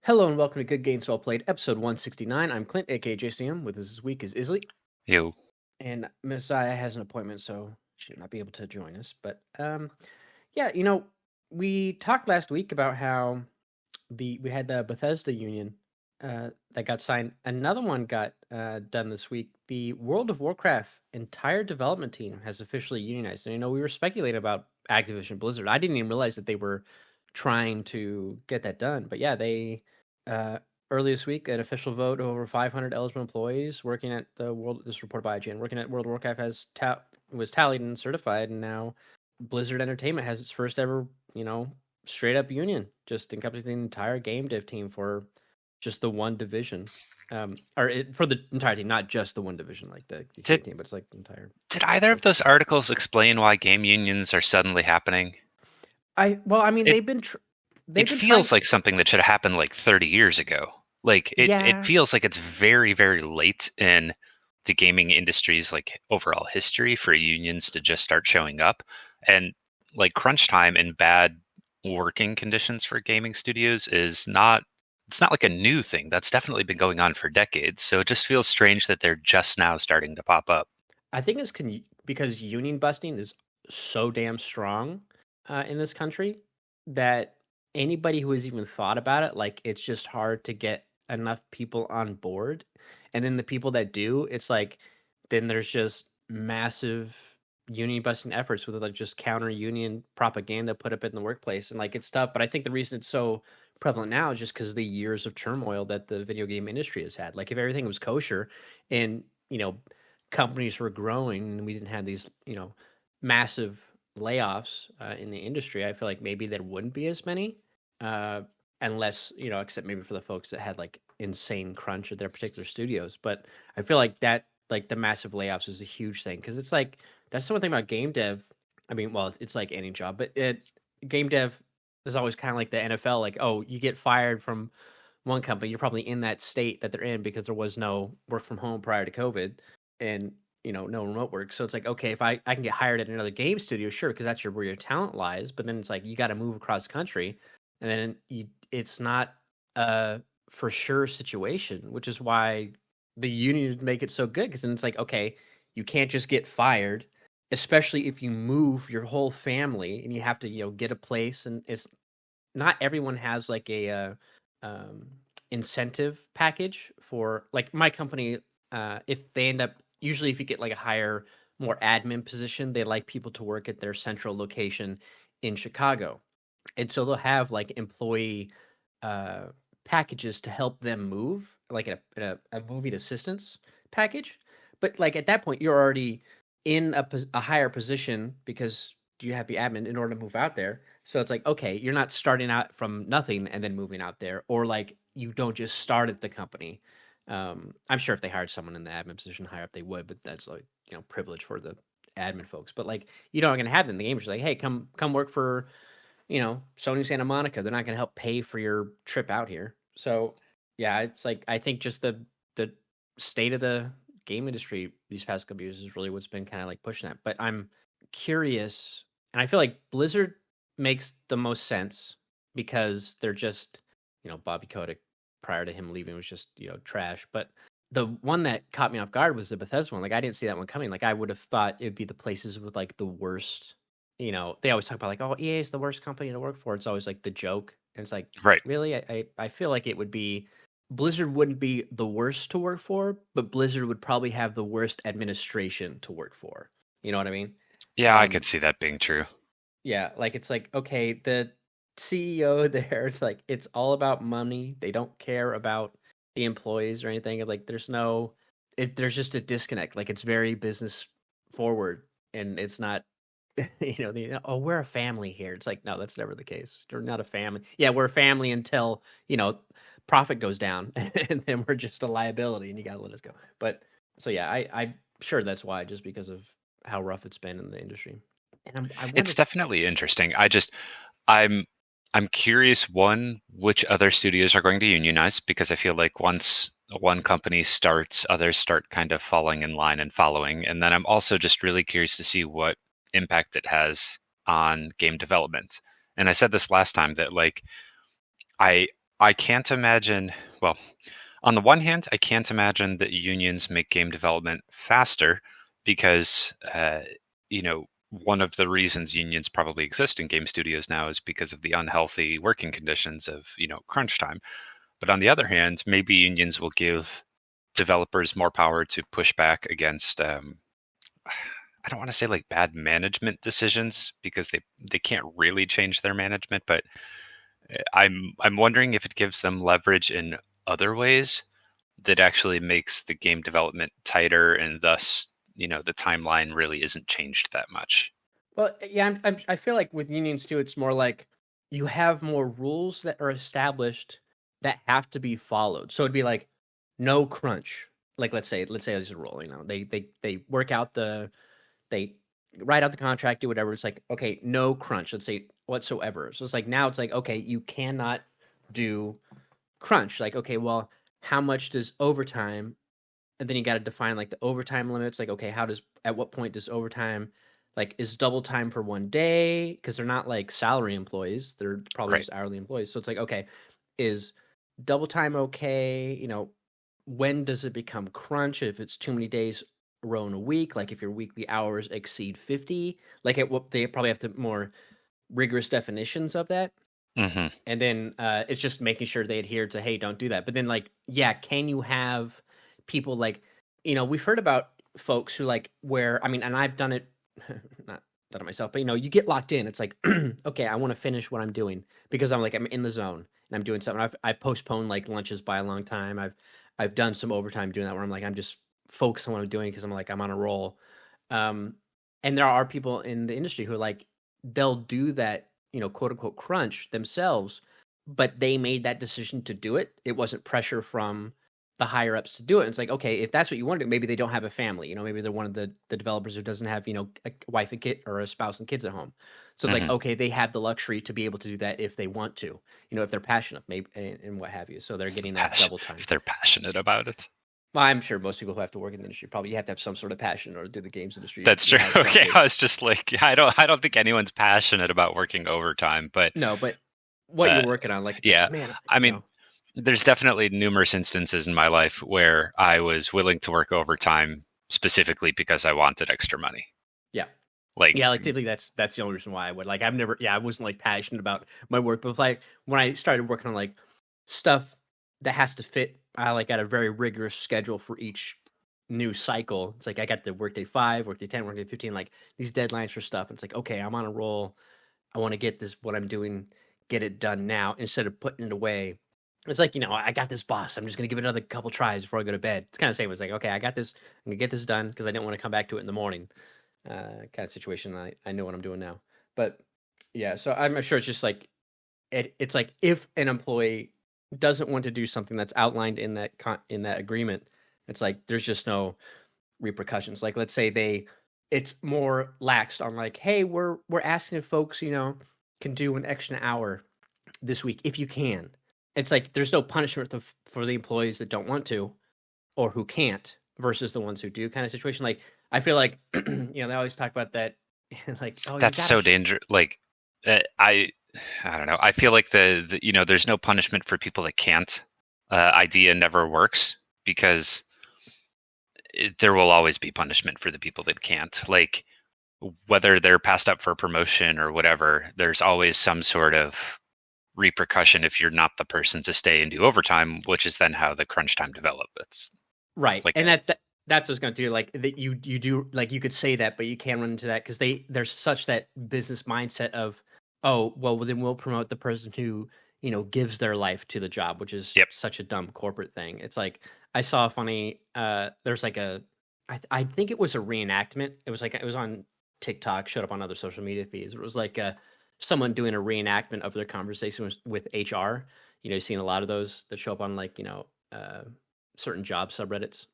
Hello and welcome to Good Games Well Played, episode 169. I'm Clint, aka JCM. With us this week is Isley. Yo. And Messiah has an appointment, so she did not be able to join us. But yeah, we talked last week about how we had the Bethesda union that got signed. Another one got done this week. The World of Warcraft entire development team has officially unionized. And we were speculating about Activision Blizzard. I didn't even realize that they were trying to get that done. But yeah, they early this week, an official vote of over 500 eligible employees working at the World. This is reported by IGN. Working at World of Warcraft was tallied and certified, and now Blizzard Entertainment has its first ever, straight up union, just encompassing the entire game dev team for just the one division, for the entire team, not just the one division like the team, but it's like the entire. Did either of those articles explain why game unions are suddenly happening? They've been. It feels like something that should have happened like 30 years ago. It feels like it's very, very late in the gaming industry's like overall history for unions to just start showing up. And like crunch time and bad working conditions for gaming studios it's not like a new thing. That's definitely been going on for decades. So it just feels strange that they're just now starting to pop up. I think it's because union busting is so damn strong in this country that anybody who has even thought about it, like, it's just hard to get enough people on board. And then the people that do, it's like, then there's just massive union busting efforts with like just counter union propaganda put up in the workplace. And like, it's tough. But I think the reason it's so prevalent now is just because of the years of turmoil that the video game industry has had. Like, if everything was kosher and, companies were growing and we didn't have these, massive layoffs in the industry, I feel like maybe there wouldn't be as many. Unless, except maybe for the folks that had like insane crunch at their particular studios. But I feel like that, like the massive layoffs is a huge thing. Cause it's like, that's the one thing about game dev. I mean, well, it's like any job, but game dev is always kind of like the NFL. Like, oh, you get fired from one company, you're probably in that state that they're in because there was no work from home prior to COVID and, no remote work. So it's like, okay, if I can get hired at another game studio, sure. Cause that's where your talent lies. But then it's like, you got to move across the country. And then it's not a for sure situation, which is why the union make it so good. Because then it's like, okay, you can't just get fired, especially if you move your whole family and you have to, get a place. And it's not everyone has like a incentive package for like my company. If they end up, usually if you get like a higher, more admin position, they like people to work at their central location in Chicago. And so they'll have like employee packages to help them move, like a moving assistance package. But like at that point, you're already in a higher position because you have the admin in order to move out there. So it's like, okay, you're not starting out from nothing and then moving out there, or like you don't just start at the company. I'm sure if they hired someone in the admin position higher up, they would, but that's like, privilege for the admin folks. But like, you're not going to have them. The game's like, hey, come work for, Sony Santa Monica. They're not going to help pay for your trip out here. So yeah, it's like, I think just the state of the game industry these past couple years is really what's been kind of like pushing that. But I'm curious, and I feel like Blizzard makes the most sense because they're just, Bobby Kotick prior to him leaving was just, trash. But the one that caught me off guard was the Bethesda one. Like, I didn't see that one coming. Like, I would have thought it'd be the places with like the worst. They always talk about like, oh, EA is the worst company to work for. It's always like the joke. And it's like, right. Really? I feel like it would be, Blizzard wouldn't be the worst to work for, but Blizzard would probably have the worst administration to work for. You know what I mean? Yeah, I could see that being true. Yeah, like it's like, okay, the CEO there, it's like, it's all about money. They don't care about the employees or anything. Like there's just a disconnect. Like it's very business forward and it's not, oh, we're a family here. It's like, no, that's never the case. You're not a family. Yeah, we're a family until, profit goes down and then we're just a liability and you got to let us go. But so, yeah, I'm sure that's why, just because of how rough it's been in the industry. And It's definitely interesting. I'm curious, one, which other studios are going to unionize, because I feel like once one company starts, others start kind of falling in line and following. And then I'm also just really curious to see what impact it has on game development. And I said this last time that like I I can't imagine. Well, on the one hand, I can't imagine that unions make game development faster because, one of the reasons unions probably exist in game studios now is because of the unhealthy working conditions of, crunch time. But on the other hand, maybe unions will give developers more power to push back against, I don't want to say like bad management decisions because they can't really change their management, but I'm wondering if it gives them leverage in other ways that actually makes the game development tighter, and thus, the timeline really isn't changed that much. Well, yeah, I feel like with unions too, it's more like you have more rules that are established that have to be followed. So it'd be like no crunch. Like let's say there's a rule. They work out they write out the contract, do whatever. It's like okay, no crunch. Let's say whatsoever. So it's like now it's like okay, you cannot do crunch. Like okay, well, how much does overtime, and then you got to define like the overtime limits. Like, okay, at what point does overtime, like, is double time for one day? Because they're not like salary employees; they're probably Right. just hourly employees. So it's like, okay, is double time okay? When does it become crunch? If it's too many days a row in a week, like if your weekly hours exceed 50, like at what they probably have to more rigorous definitions of that. Mm-hmm. And then it's just making sure they adhere to, hey, don't do that. But then, like, yeah, can you have people like, we've heard about folks who like where, I mean, and I've done it, not done it myself, but you get locked in. It's like, okay, I want to finish what I'm doing because I'm in the zone and I'm doing something. I postponed like lunches by a long time. I've done some overtime doing that where I'm like, I'm just focused on what I'm doing because I'm like, I'm on a roll. Um, and there are people in the industry who are like, they'll do that, quote unquote crunch themselves, but they made that decision to do it. It wasn't pressure from the higher ups to do it. And it's like, okay, if that's what you want to do, maybe they don't have a family, maybe they're one of the developers who doesn't have, a wife and kid or a spouse and kids at home. So it's like, Mm-hmm. okay, they have the luxury to be able to do that if they want to, if they're passionate, maybe, and what have you. So they're getting that double time. If they're passionate about it. Well, I'm sure most people who have to work in the industry probably you have to have some sort of passion in order to do the games industry. That's true. Okay, I was just like, I don't think anyone's passionate about working overtime, but no, but what you're working on, like, it's yeah, like, man, I mean, there's definitely numerous instances in my life where I was willing to work overtime specifically because I wanted extra money. Yeah. Like, Yeah, like typically that's the only reason why I would like. I wasn't like passionate about my work, but it's like when I started working on like stuff that has to fit, I like got a very rigorous schedule for each new cycle. It's like I got the workday 5, workday 10, workday 15, like these deadlines for stuff. And it's like, okay, I'm on a roll. I want to get this what I'm doing, get it done now instead of putting it away. It's like, I got this boss. I'm just gonna give it another couple tries before I go to bed. It's kind of the same. It's like, okay, I got this. I'm gonna get this done because I didn't want to come back to it in the morning. Kind of situation. I know what I'm doing now, but yeah. So I'm sure it's just like it's like if an employee doesn't want to do something that's outlined in that agreement, it's like there's just no repercussions. Like let's say it's more laxed on like, hey, we're asking if folks can do an extra hour this week if you can. It's like there's no punishment for the employees that don't want to or who can't versus the ones who do kind of situation. Like I feel like they always talk about that like, oh, that's so dangerous. Like, I don't know. I feel like there's no punishment for people that can't. Idea never works because there will always be punishment for the people that can't. Like, whether they're passed up for promotion or whatever, there's always some sort of repercussion if you're not the person to stay and do overtime, which is then how the crunch time develop. It's right, like and that's what it's going to do. Like that, you do like you could say that, but you can run into that because there's such that business mindset of, oh well, then we'll promote the person who gives their life to the job, which is such a dumb corporate thing. It's like I saw a funny there's like I think it was a reenactment. It was on TikTok, showed up on other social media feeds. It was like someone doing a reenactment of their conversation with HR. You've seen a lot of those that show up on like certain job subreddits,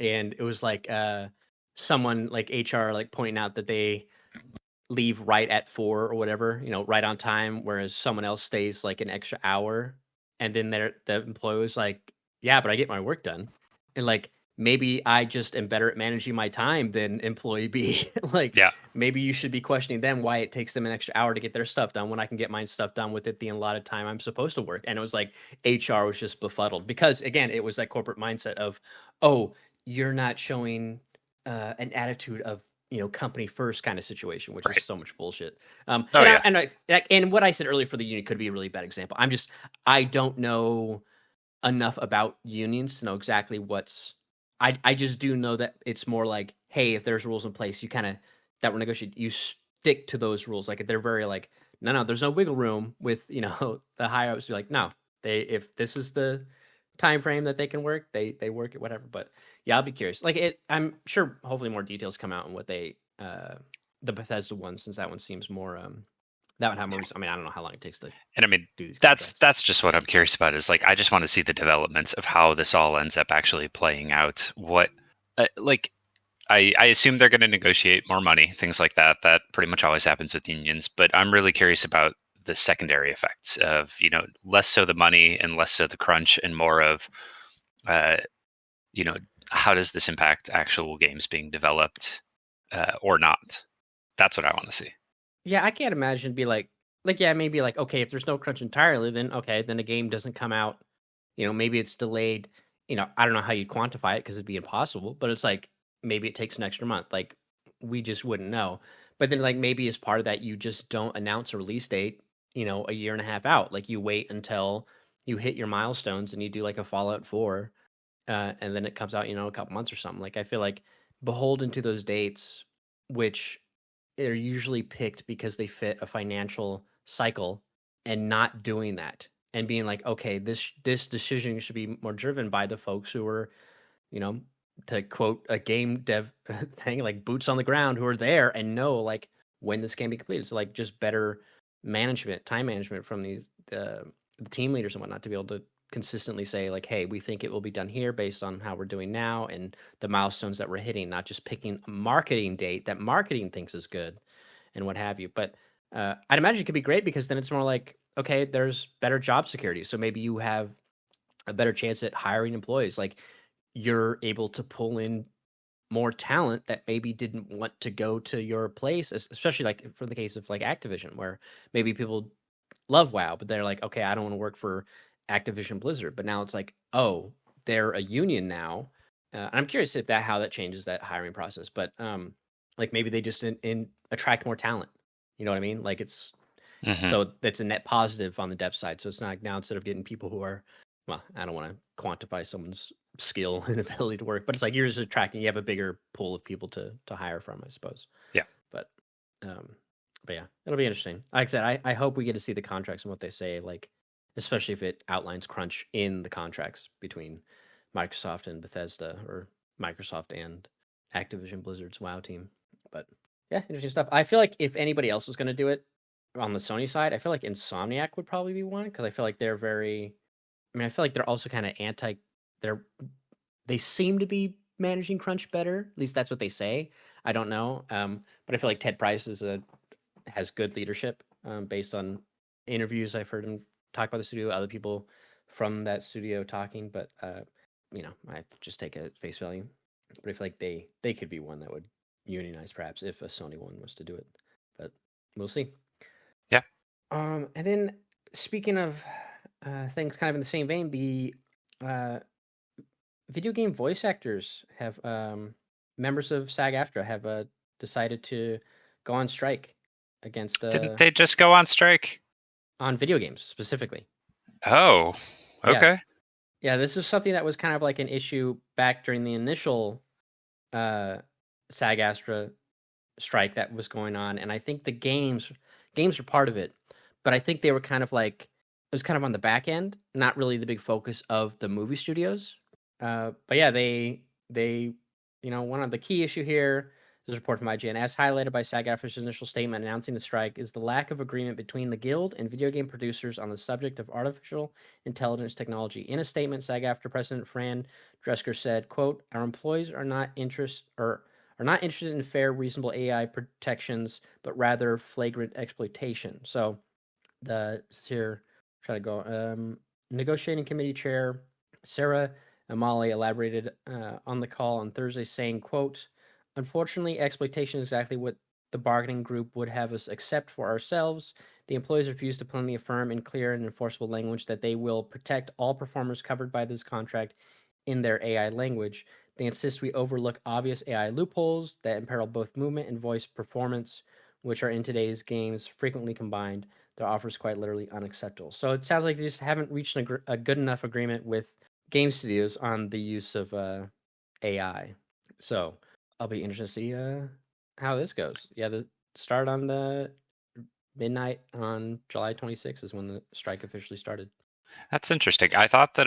and it was like someone like HR like pointing out that they leave right at 4 or whatever, right on time, whereas someone else stays like an extra hour, and then the employee was like, yeah, but I get my work done, and like maybe I just am better at managing my time than employee B. Like, Yeah. maybe you should be questioning them why it takes them an extra hour to get their stuff done when I can get my stuff done with it the allotted time I'm supposed to work. And it was like HR was just befuddled because, again, it was that corporate mindset of, oh, you're not showing an attitude of, company first kind of situation, which Right. is so much bullshit. Oh, yeah. And what I said earlier for the union could be a really bad example. I don't know enough about unions to know exactly what's. I just do know that it's more like, hey, if there's rules in place, you kind of that we're negotiating, you stick to those rules. Like they're very like, no, there's no wiggle room with the higher ups. Be like, no, if this is the time frame that they can work, they work it, whatever. But yeah, I'll be curious. Like I'm sure hopefully more details come out on what they the Bethesda one, since that one seems more that would have more. I mean, I don't know how long it takes to. And I mean, Do these that's just what I'm curious about. Is like I just want to see the developments of how this all ends up actually playing out. What like I assume they're going to negotiate more money, things like that. That pretty much always happens with unions. But I'm really curious about the secondary effects of less so the money and less so the crunch, and more of how does this impact actual games being developed or not? That's what I want to see. Yeah, I can't imagine be like yeah, maybe like, okay, if there's no crunch entirely, then okay, then a game doesn't come out. Maybe it's delayed. I don't know how you'd quantify it because it'd be impossible. But it's like maybe it takes an extra month. Like we just wouldn't know. But then like maybe as part of that, you just don't announce a release date. A year and a half out. Like you wait until you hit your milestones and you do like a Fallout 4, and then it comes out a couple months or something. Like I feel like beholden to those dates, which they're usually picked because they fit a financial cycle, and not doing that and being like, okay, this decision should be more driven by the folks who are, to quote a game dev thing, like boots on the ground, who are there and know like when this can be completed. So like just better management, time management from these the team leaders and whatnot to be able to consistently say like, hey, we think it will be done here based on how we're doing now and the milestones that we're hitting, not just picking a marketing date that marketing thinks is good and what have you. But I'd imagine it could be great because then it's more like, okay, there's better job security. So maybe you have a better chance at hiring employees. Like you're able to pull in more talent that maybe didn't want to go to your place, especially like for the case of like Activision, where maybe people love WoW, but they're like, okay, I don't want to work for Activision Blizzard. But now it's like, oh, they're a union now. I'm curious if how that changes that hiring process. But like maybe they just attract more talent. You know what I mean? Like it's so that's a net positive on the dev side. So it's not like now instead of getting people who are, well, I don't want to quantify someone's skill and ability to work, but it's like you're just attracting. You have a bigger pool of people to hire from, I suppose. Yeah. But yeah, it'll be interesting. Like I said, I hope we get to see the contracts and what they say, like especially if it outlines crunch in the contracts between Microsoft and Bethesda, or Microsoft and Activision Blizzard's WoW team. But yeah, interesting stuff. I feel like if anybody else was going to do it on the Sony side, I feel like Insomniac would probably be one because I feel like they're very. I mean, I feel like they're also kind of anti. They seem to be managing crunch better. At least that's what they say. I don't know, but I feel like Ted Price has good leadership based on interviews I've heard him talk about the studio, other people from that studio talking. But I have to just take it at face value. But I feel like they could be one that would unionize perhaps if a Sony one was to do it. But we'll see. Yeah. And then speaking of things kind of in the same vein, the video game voice actors have members of SAG-AFTRA have decided to go on strike against. Didn't they just go on strike? On video games specifically. Oh, okay. Yeah, this is something that was kind of like an issue back during the initial SAG-AFTRA strike that was going on, and I think the games were part of it, but I think they were kind of like it was kind of on the back end, not really the big focus of the movie studios. But yeah, they one of the key issue here is a report from IGN. As highlighted by SAG-AFTRA's initial statement announcing the strike is the lack of agreement between the guild and video game producers on the subject of artificial intelligence technology. In a statement, SAG-AFTRA President Fran Drescher said, quote, "Our employees are not interested in fair, reasonable AI protections, but rather flagrant exploitation." So negotiating committee chair Sarah Molly elaborated on the call on Thursday, saying, quote, "Unfortunately, exploitation is exactly what the bargaining group would have us accept for ourselves. The employees refuse to plainly affirm in clear and enforceable language that they will protect all performers covered by this contract in their AI language. They insist we overlook obvious AI loopholes that imperil both movement and voice performance, which are in today's games frequently combined. Their offer is quite literally unacceptable." So it sounds like they just haven't reached a good enough agreement with game studios on the use of AI. So I'll be interested to see how this goes. Yeah, the start on the midnight on July 26th is when the strike officially started. That's interesting. I thought that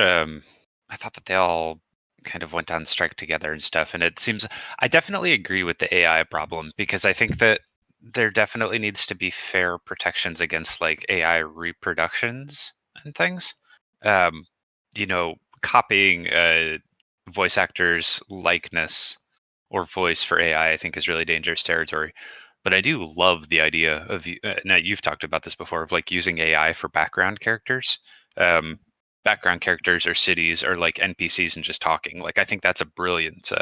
they all kind of went on strike together and stuff, and it seems I definitely agree with the AI problem, because I think that there definitely needs to be fair protections against like AI reproductions and things. Um, copying a voice actor's likeness or voice for AI, I think, is really dangerous territory. But I do love the idea of, now you've talked about this before, of like using AI for background characters. Um, Background characters or cities or like NPCs and just talking. Like, I think that's a brilliant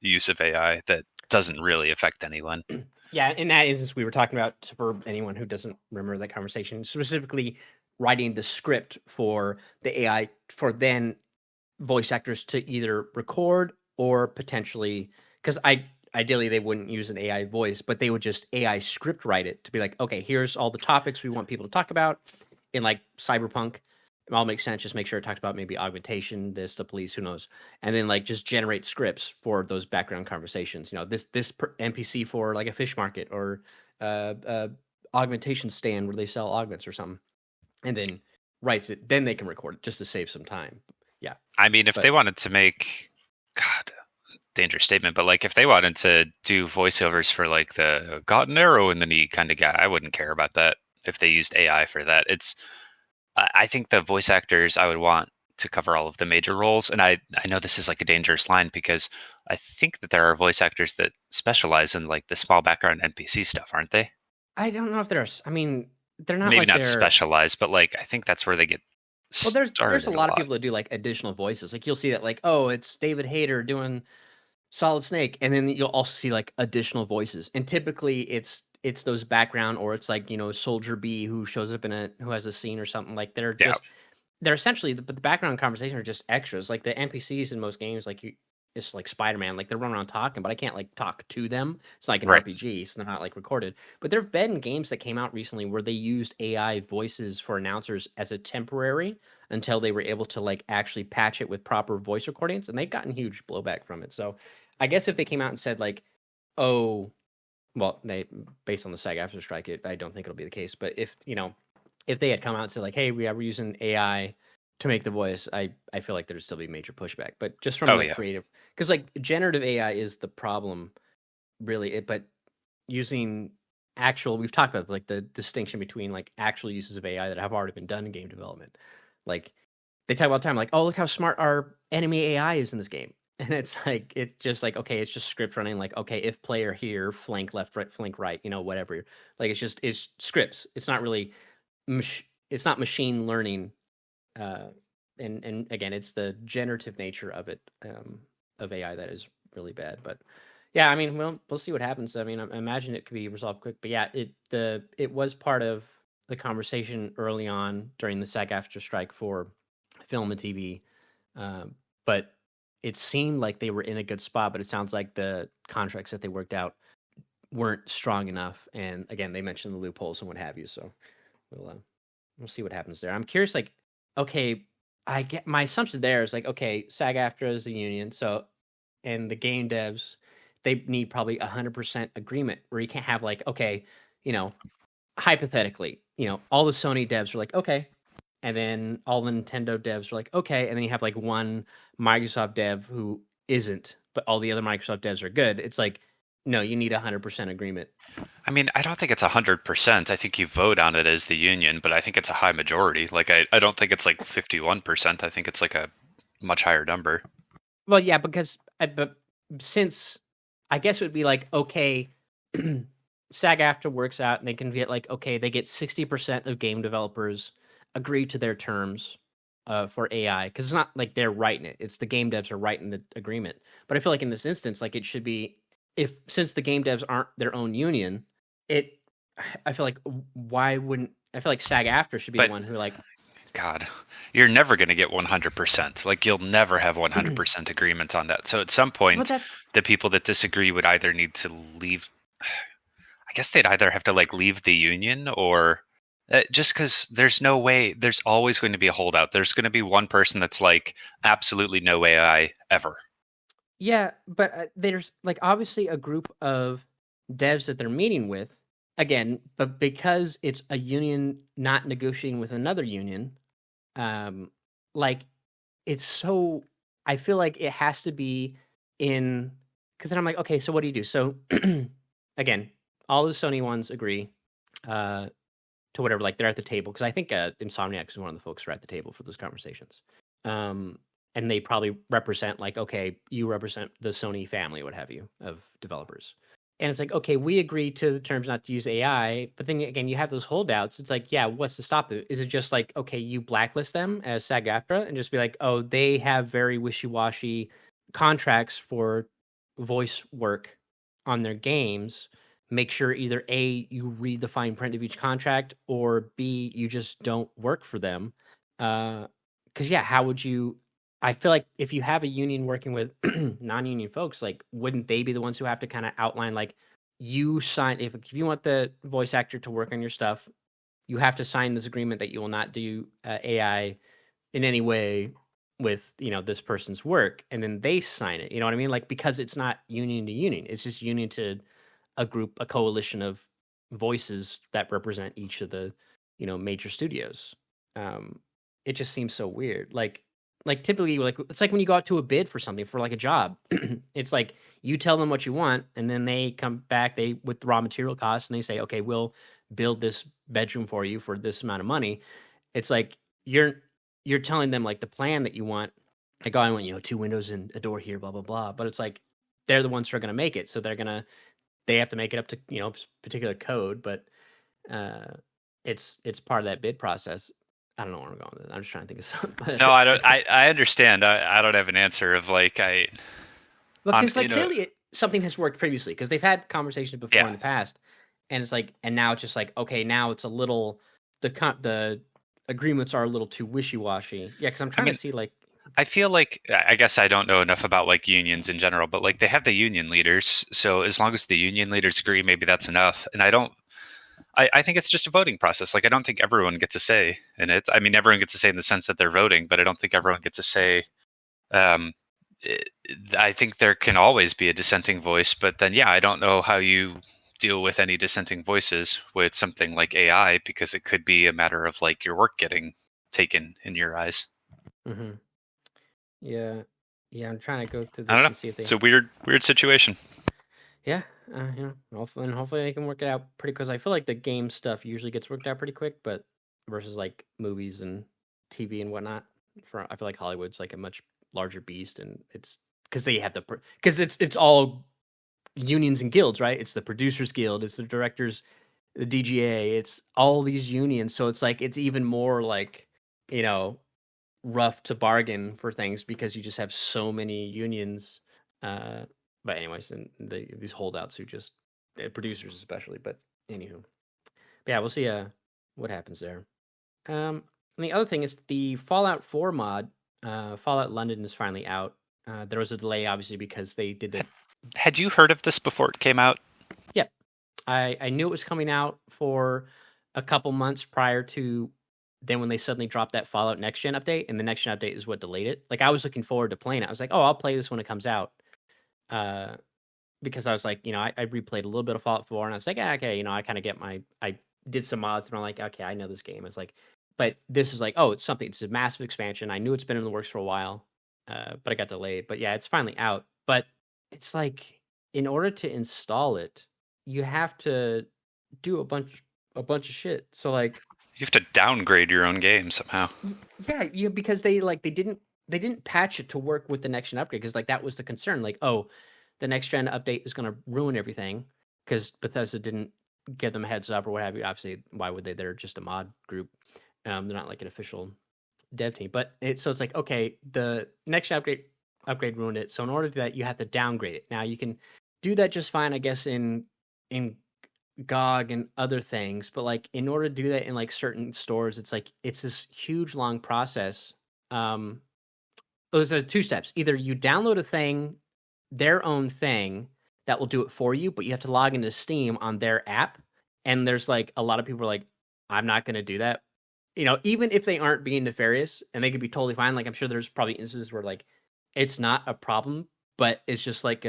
use of AI that doesn't really affect anyone. Yeah, in that instance, we were talking about, for anyone who doesn't remember that conversation, specifically writing the script for the AI for then voice actors to either record or potentially, because ideally they wouldn't use an AI voice, but they would just AI script write it to be like, okay, here's all the topics we want people to talk about in like cyberpunk. It all makes sense. Just make sure it talks about maybe augmentation, this, the police, who knows, and then like just generate scripts for those background conversations. This NPC for like a fish market or augmentation stand where they sell augments or something, and then writes it. Then they can record it just to save some time. Yeah. I mean, if they wanted to make, God, dangerous statement, but like if they wanted to do voiceovers for like the got an arrow in the knee kind of guy, I wouldn't care about that if they used AI for that. I think the voice actors I would want to cover all of the major roles. And I know this is like a dangerous line, because I think that there are voice actors that specialize in like the small background NPC stuff, aren't they? I don't know if there's, I mean, they're not Maybe like not specialized, but like I think that's where they get well, there's started a lot of people that do like additional voices. Like you'll see that like, oh, it's David Hayter doing Solid Snake, and then you'll also see like additional voices. And typically it's those background, or it's like, Soldier B who shows up who has a scene or something. Like they're essentially, but the background conversation are just extras. Like the NPCs in most games, like it's like Spider-Man, like they're running around talking, but I can't like talk to them. It's like an RPG, so they're not like recorded. But there've been games that came out recently where they used AI voices for announcers as a temporary until they were able to like actually patch it with proper voice recordings, and they've gotten huge blowback from it. So I guess if they came out and said like, oh, well, they, based on the SAG-AFTRA strike, I don't think it'll be the case. But if they had come out and said like, hey, we're using AI to make the voice, I feel like there'd still be major pushback. But just from creative, because like generative AI is the problem, really. But using actual, we've talked about like the distinction between like actual uses of AI that have already been done in game development. Like they talk about time, like, oh, look how smart our enemy AI is in this game. And it's like, it's just like, okay, it's just script running. Like, okay, if player here, flank left, right, flank right, whatever. Like, it's scripts. It's not really, it's not machine learning. And again, it's the generative nature of it, of AI, that is really bad. But yeah, I mean, we'll see what happens. I mean, I imagine it could be resolved quick. But yeah, it was part of the conversation early on during the SAG-AFTRA strike for film and TV. But it seemed like they were in a good spot, but it sounds like the contracts that they worked out weren't strong enough. And again, they mentioned the loopholes and what have you. So we'll see what happens there. I'm curious, like, okay, I get my assumption there is like, okay, SAG-AFTRA is the union. So, and the game devs, they need probably 100% agreement, where you can't have like, okay, hypothetically, all the Sony devs are like, okay. And then all the Nintendo devs are like, okay. And then you have like one Microsoft dev who isn't, but all the other Microsoft devs are good. It's like, no, you need 100% agreement. I mean, I don't think it's 100%. I think you vote on it as the union, but I think it's a high majority. Like, I don't think it's like 51%. I think it's like a much higher number. Well, yeah, because, but since, I guess it would be like, okay, SAG-AFTRA works out and they can get like, okay, they get 60% of game developers agree to their terms for AI, because it's not like they're writing it; it's the game devs are writing the agreement. But I feel like in this instance, like it should be, if since the game devs aren't their own union, I feel like why wouldn't I feel like SAG-AFTRA should be the one who like. God, you're never going to get 100%. Like you'll never have 100% agreement on that. So at some point, the people that disagree would either need to leave. I guess they'd either have to like leave the union or just because there's no way. There's always going to be a holdout. There's going to be one person that's like absolutely no AI ever. Yeah, but there's like obviously a group of devs that they're meeting with again, but because it's a union not negotiating with another union, like it's so I feel like it has to be in, because then I'm like, okay, so what do you do? So again, all the Sony ones agree to whatever, like they're at the table, because I think Insomniac is one of the folks who are at the table for those conversations. And they probably represent like, okay, you represent the Sony family, what have you, of developers. And it's like, okay, we agree to the terms not to use AI, but then again, you have those holdouts. It's like, yeah, what's to stop it? Is it just like, okay, you blacklist them as SAG-AFTRA and just be like, oh, they have very wishy-washy contracts for voice work on their games. Make sure either A, you read the fine print of each contract, or B, you just don't work for them. Because yeah, how would you? I feel like if you have a union working with non-union folks, like wouldn't they be the ones who have to kind of outline like you sign if you want the voice actor to work on your stuff, you have to sign this agreement that you will not do AI in any way with this person's work, and then they sign it. You know what I mean? Like because it's not union to union, it's just union to a group, a coalition of voices that represent each of the major studios. It just seems so weird. Like typically, like it's like when you go out to a bid for something for like a job, it's like you tell them what you want, and then they come back with the raw material costs, and they say, okay, we'll build this bedroom for you for this amount of money. It's like you're telling them like the plan that you want. Like, oh, I want 2 windows and a door here, blah blah blah. But it's like they're the ones who are going to make it, so they have to make it up to particular code. But it's part of that bid process. I don't know where I'm going with it. I'm just trying to think of something. No, I don't. I understand. I don't have an answer of like because like clearly something has worked previously, because they've had conversations before in the past, and it's like, and now it's just like, okay, now it's a little the agreements are a little too wishy-washy. Yeah, because I'm trying to see like. I feel like, I guess I don't know enough about like unions in general, but like they have the union leaders. So as long as the union leaders agree, maybe that's enough. And I think it's just a voting process. Like I don't think everyone gets a say in it. I mean, everyone gets a say in the sense that they're voting, but I don't think everyone gets a say. I think there can always be a dissenting voice, but then yeah, I don't know how you deal with any dissenting voices with something like AI, because it could be a matter of like your work getting taken in your eyes. Mm-hmm. Yeah, I'm trying to go through this I don't know. and see if it's a weird situation. Yeah, hopefully they can work it out pretty, because I feel like the game stuff usually gets worked out pretty quick, but versus like movies and TV and whatnot, I feel like Hollywood's like a much larger beast, and it's because they have because it's all unions and guilds, right? It's the producers guild, it's the directors, the DGA, it's all these unions, so it's like it's even more like rough to bargain for things because you just have so many unions. But anyways, and these holdouts who just producers especially. But anywho, yeah, we'll see what happens there. And the other thing is the Fallout 4 mod, Fallout London, is finally out. There was a delay, obviously, because they did the. Had you heard of this before it came out? Yeah, I knew it was coming out for a couple months prior to. Then when they suddenly dropped that Fallout Next Gen update, and the Next Gen update is what delayed it. Like I was looking forward to playing it. I was like, oh, I'll play this when it comes out. Because I was like, I replayed a little bit of Fallout 4, and I was like, okay, I kind of get I did some mods, and I'm like, okay, I know this game. It's like, but this is like, oh, it's a massive expansion. I knew it's been in the works for a while, but it got delayed. But yeah, it's finally out. But it's like, in order to install it, you have to do a bunch of shit. So like, you have to downgrade your own game somehow. Yeah, because they didn't patch it to work with the next gen upgrade, because like that was the concern. Like, oh, the next gen update is going to ruin everything because Bethesda didn't give them a heads up or what have you. Obviously, why would they? They're just a mod group. They're not like an official dev team. But it's like, okay, the next upgrade ruined it. So in order to do that, you have to downgrade it. Now you can do that just fine, I guess, in GOG and other things, but like in order to do that in like certain stores, it's like it's this huge long process. Those are two steps. Either you download a thing, their own thing that will do it for you, but you have to log into Steam on their app. And there's like a lot of people are like, I'm not going to do that. Even if they aren't being nefarious, and they could be totally fine. Like I'm sure there's probably instances where like it's not a problem, but it's just like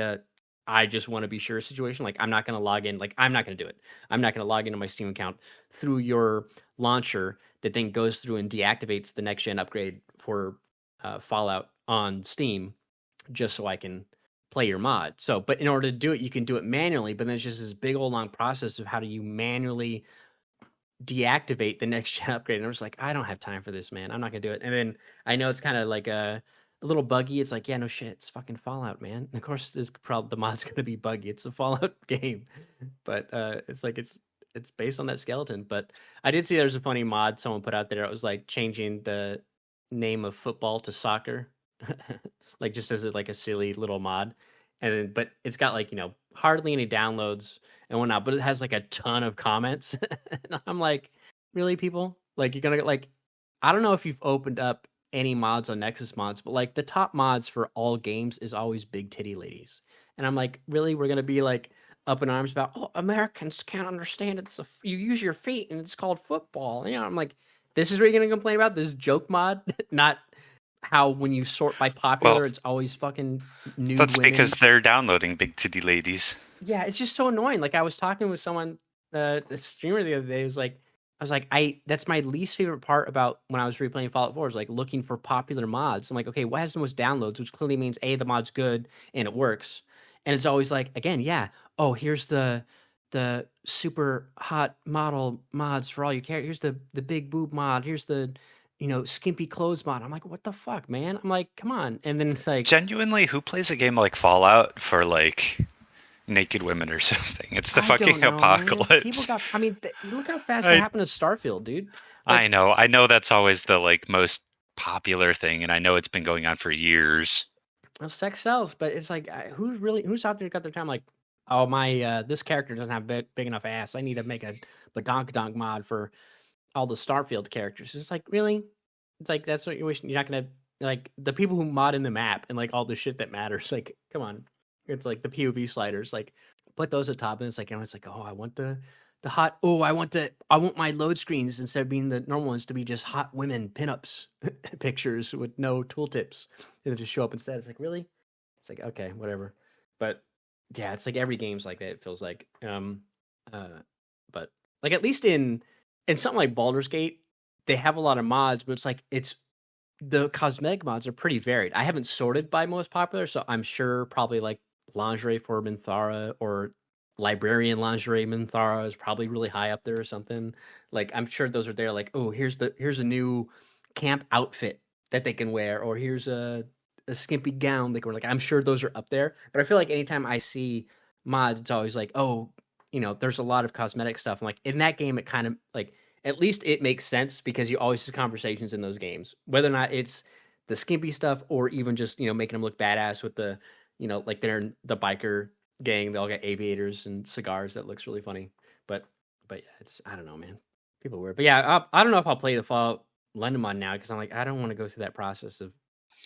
I just want to be sure situation. Like I'm not going to log in. Like I'm not going to do it. I'm not going to log into my Steam account through your launcher that then goes through and deactivates the next gen upgrade for Fallout on Steam, just so I can play your mod. So, but in order to do it, you can do it manually. But then it's just this big old long process of how do you manually deactivate the next gen upgrade. And I was like, I don't have time for this, man. I'm not gonna do it. And then I know it's kind of like a little buggy. It's like, yeah, no shit, it's fucking Fallout, man. And of course, this probably the mod's gonna be buggy. It's a Fallout game, but it's like it's based on that skeleton. But I did see there's a funny mod someone put out there. It was like changing the name of football to soccer, like just as like a silly little mod. And then, but it's got like hardly any downloads and whatnot, but it has like a ton of comments. And I'm like, really, people? Like you're gonna get like, I don't know if you've opened up any mods on Nexus mods, but like the top mods for all games is always big titty ladies. And I'm like, really? We're gonna be like up in arms about, oh, Americans can't understand it. You use your feet and it's called football. I'm like, this is what you're gonna complain about? This joke mod, not how when you sort by popular, it's always fucking nude that's women. because they're downloading big titty ladies. Yeah, it's just so annoying. Like I was talking with someone, the streamer the other day. I was like, that's my least favorite part about when I was replaying Fallout 4 is like looking for popular mods. I'm like, okay, what has the most downloads? Which clearly means A, the mod's good and it works. And it's always like, again, yeah, oh, here's the super hot model mods for all your characters. Here's the big boob mod. Here's the skimpy clothes mod. I'm like, what the fuck, man? I'm like, come on. And then it's like, genuinely, who plays a game like Fallout for like naked women or something? It's the fucking apocalypse. People got. I mean, look how fast it happened to Starfield, dude. Like, I know that's always the like most popular thing, and I know it's been going on for years. Well, sex sells, but it's like, who's out there got their time? Like, oh my, this character doesn't have big enough ass. I need to make a badonkadonk mod for all the Starfield characters. It's like, really? It's like that's what you wish. You're not gonna like the people who mod in the map and like all the shit that matters. Like, come on. It's like the POV sliders, like put those at top, and it's like, it's like, oh, I want the hot. Oh, I want my load screens instead of being the normal ones to be just hot women pinups pictures with no tooltips, and just show up instead. It's like, really? It's like, okay, whatever. But yeah, it's like every game's like that. It feels like, but like at least in something like Baldur's Gate, they have a lot of mods, but it's like the cosmetic mods are pretty varied. I haven't sorted by most popular, so I'm sure probably like lingerie for Minthara or librarian lingerie Minthara is probably really high up there or something. Like I'm sure those are there. Like, oh, here's a new camp outfit that they can wear, or here's a skimpy gown they can wear. Like I'm sure those are up there. But I feel like anytime I see mods, it's always like, oh, there's a lot of cosmetic stuff. I'm like, in that game, it kind of like at least it makes sense because you always see conversations in those games, whether or not it's the skimpy stuff or even just making them look badass with the like they're the biker gang. They all got aviators and cigars. That looks really funny. But yeah, it's I don't know, man. People are weird. But yeah, I don't know if I'll play the Fallout London mod now because I'm like I don't want to go through that process of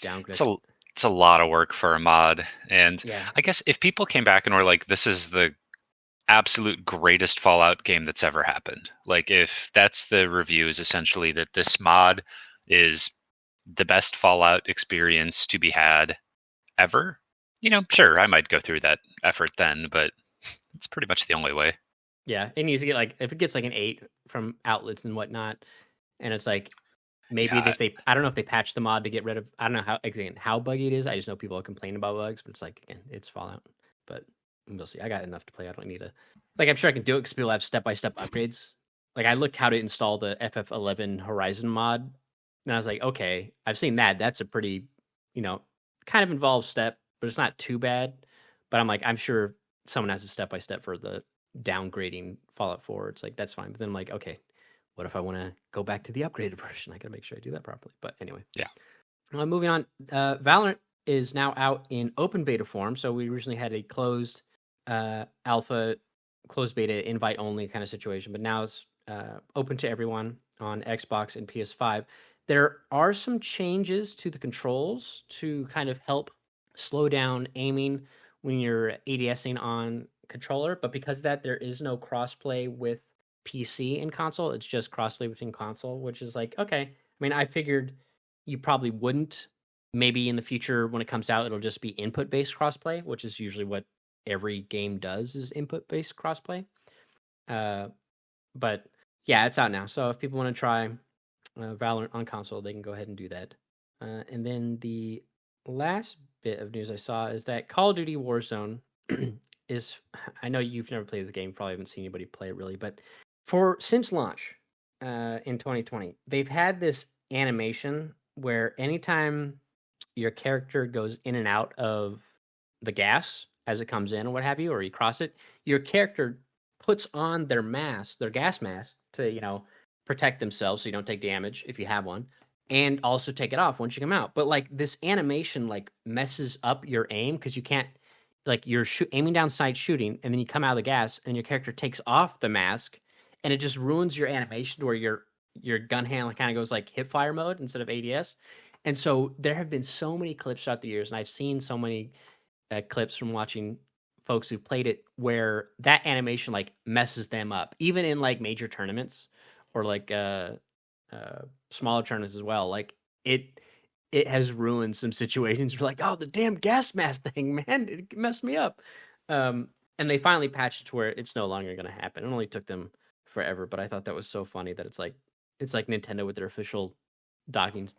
downgrade. It's a lot of work for a mod, and yeah. I guess if people came back and were like, "This is the absolute greatest Fallout game that's ever happened," like if that's the review is essentially that this mod is the best Fallout experience to be had ever, sure, I might go through that effort then, but it's pretty much the only way. Yeah, it needs to get like if it gets like an 8 from outlets and whatnot, and it's like maybe that I don't know if they patched the mod to get rid of. I don't know how buggy it is. I just know people complain about bugs, but it's like again, it's Fallout. But we'll see. I got enough to play. I don't need to. Like I'm sure I can do it because people have step-by-step upgrades. Like I looked how to install the FF11 Horizon mod, and I was like, okay, I've seen that. That's a pretty, kind of involved step, but it's not too bad. But I'm like, I'm sure someone has a step-by-step for the downgrading Fallout 4. It's like that's fine. But then I'm like, okay, what if I want to go back to the upgraded version? I got to make sure I do that properly. But anyway. Yeah. Moving on, Valorant is now out in open beta form. So we originally had a closed alpha, closed beta, invite only kind of situation, but now it's open to everyone on Xbox and PS5. There are some changes to the controls to kind of help slow down aiming when you're ADSing on controller, but because of that, there is no crossplay with PC and console. It's just crossplay between console, which is like, okay. I mean, I figured you probably wouldn't. Maybe in the future when it comes out, it'll just be input-based crossplay, which is usually what every game does, is input-based crossplay. But yeah, it's out now. So if people want to try Valorant on console, they can go ahead and do that. And then the last bit of news I saw is that Call of Duty Warzone is, I know you've never played the game, probably haven't seen anybody play it really, but since launch in 2020, they've had this animation where anytime your character goes in and out of the gas as it comes in or what have you, or you cross it, your character puts on their mask, their gas mask, to, protect themselves so you don't take damage if you have one, and also take it off once you come out. But like this animation like messes up your aim because you can't, like, you're aiming down sight shooting, and then you come out of the gas and your character takes off the mask, and it just ruins your animation to where your gun handle kind of goes like hip fire mode instead of ADS. And so there have been so many clips throughout the years, and I've seen so many clips from watching folks who played it where that animation like messes them up, even in like major tournaments or like smaller tournaments as well. Like it has ruined some situations. You're like, oh, the damn gas mask thing, man, it messed me up. And they finally patched it to where it's no longer going to happen. It only took them forever, but I thought that was so funny that it's like Nintendo with their official docking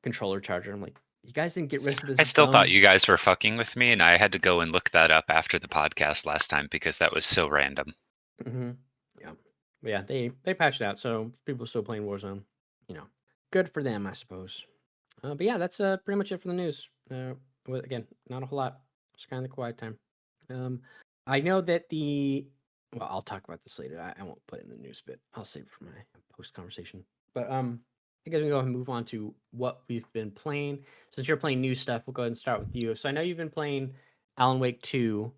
controller charger. I'm like, you guys didn't get rid of this. I still thought you guys were fucking with me, and I had to go and look that up after the podcast last time because that was so random. Mm-hmm. Yeah, but yeah, they patched it out, so people are still playing Warzone. Good for them, I suppose. But yeah, that's pretty much it for the news. Again, not a whole lot. It's kind of the quiet time. I know that well, I'll talk about this later. I won't put it in the news bit. I'll save it for my post conversation. But I guess we can go ahead and move on to what we've been playing. Since you're playing new stuff, we'll go ahead and start with you. So I know you've been playing Alan Wake 2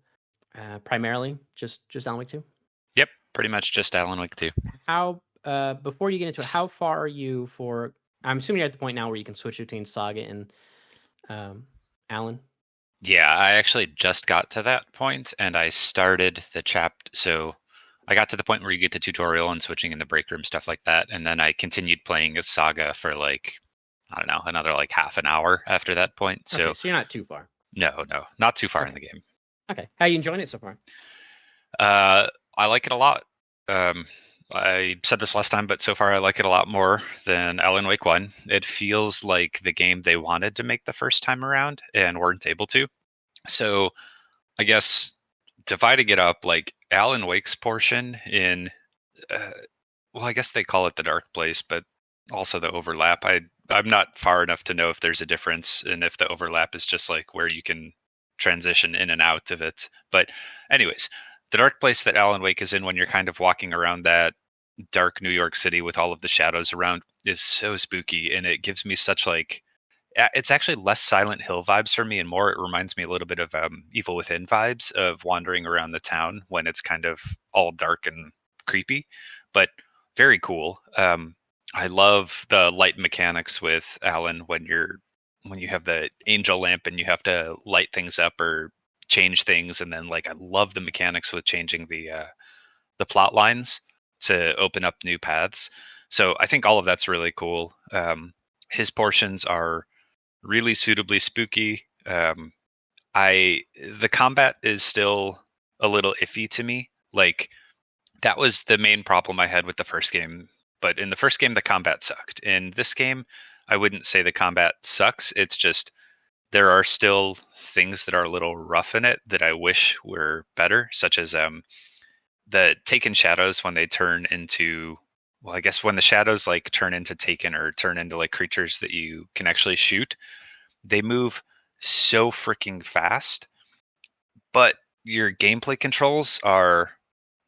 primarily, just Alan Wake 2? Yep, pretty much just Alan Wake 2. How, before you get into it, how far are you for, I'm assuming you're at the point now where you can switch between Saga and Alan? Yeah, I actually just got to that point, and I started the chapter. So I got to the point where you get the tutorial and switching in the break room, stuff like that. And then I continued playing as Saga for like, I don't know, another like half an hour after that point. So, okay, so you're not too far. No, not too far in the game. Okay. How are you enjoying it so far? I like it a lot. I said this last time, but so far I like it a lot more than Alan Wake 1. It feels like the game they wanted to make the first time around and weren't able to. So I guess dividing it up, like Alan Wake's portion in, well, I guess they call it the dark place, but also the overlap. I'm not far enough to know if there's a difference and if the overlap is just like where you can transition in and out of it. But anyways, the dark place that Alan Wake is in when you're kind of walking around that dark New York City with all of the shadows around is so spooky, and it gives me such like, it's actually less Silent Hill vibes for me and more it reminds me a little bit of Evil Within vibes of wandering around the town when it's kind of all dark and creepy, but very cool. I love the light mechanics with Alan when you have the angel lamp and you have to light things up or change things, and then like I love the mechanics with changing the plot lines to open up new paths. So I think all of that's really cool. His portions are really suitably spooky. The combat is still a little iffy to me. Like that was the main problem I had with the first game. But in the first game, the combat sucked. In this game, I wouldn't say the combat sucks. It's just there are still things that are a little rough in it that I wish were better, such as the Taken shadows when they turn into, well, I guess when the shadows like turn into Taken or turn into like creatures that you can actually shoot, they move so freaking fast, but your gameplay controls are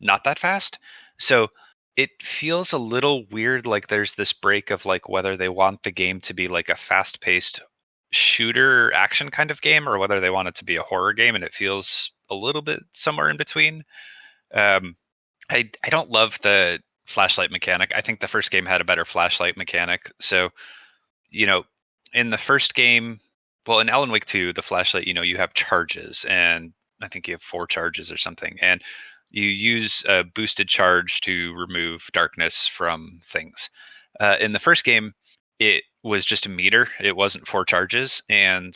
not that fast. So it feels a little weird, like there's this break of like whether they want the game to be like a fast-paced shooter action kind of game or whether they want it to be a horror game, and it feels a little bit somewhere in between. Um, I don't love the flashlight mechanic. I think the first game had a better flashlight mechanic. So, you know, in the first game, well, in Alan Wake 2, the flashlight, you have charges, and I think you have 4 charges or something, and you use a boosted charge to remove darkness from things. In the first game, it was just a meter. It wasn't 4 charges, and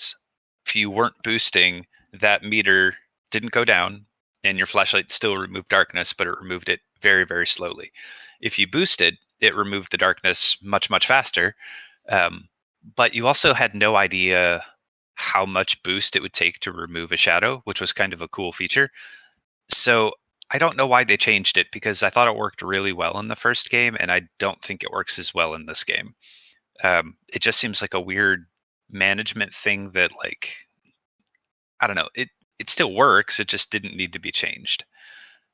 if you weren't boosting, that meter didn't go down, and your flashlight still removed darkness, but it removed it very, very slowly. If you boosted, it removed the darkness much, much faster. But you also had no idea how much boost it would take to remove a shadow, which was kind of a cool feature. So I don't know why they changed it, because I thought it worked really well in the first game, and I don't think it works as well in this game. It just seems like a weird management thing that, like, I don't know. It still works. It just didn't need to be changed.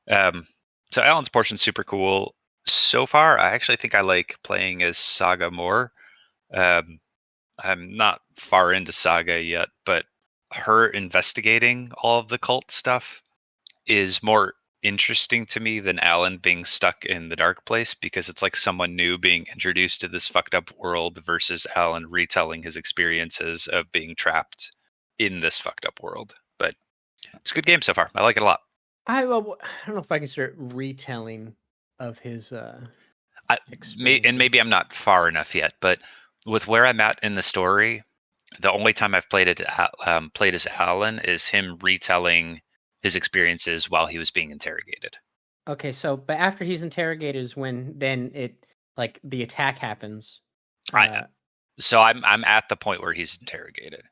So Alan's portion's super cool. So far, I actually think I like playing as Saga more. I'm not far into Saga yet, but her investigating all of the cult stuff is more interesting to me than Alan being stuck in the dark place, because it's like someone new being introduced to this fucked up world versus Alan retelling his experiences of being trapped in this fucked up world. But it's a good game so far. I like it a lot. I don't know if I can start retelling of his maybe I'm not far enough yet, but with where I'm at in the story, the only time I've played as Alan is him retelling his experiences while he was being interrogated. Okay, so but after he's interrogated is when then it like the attack happens. So I'm at the point where he's interrogated.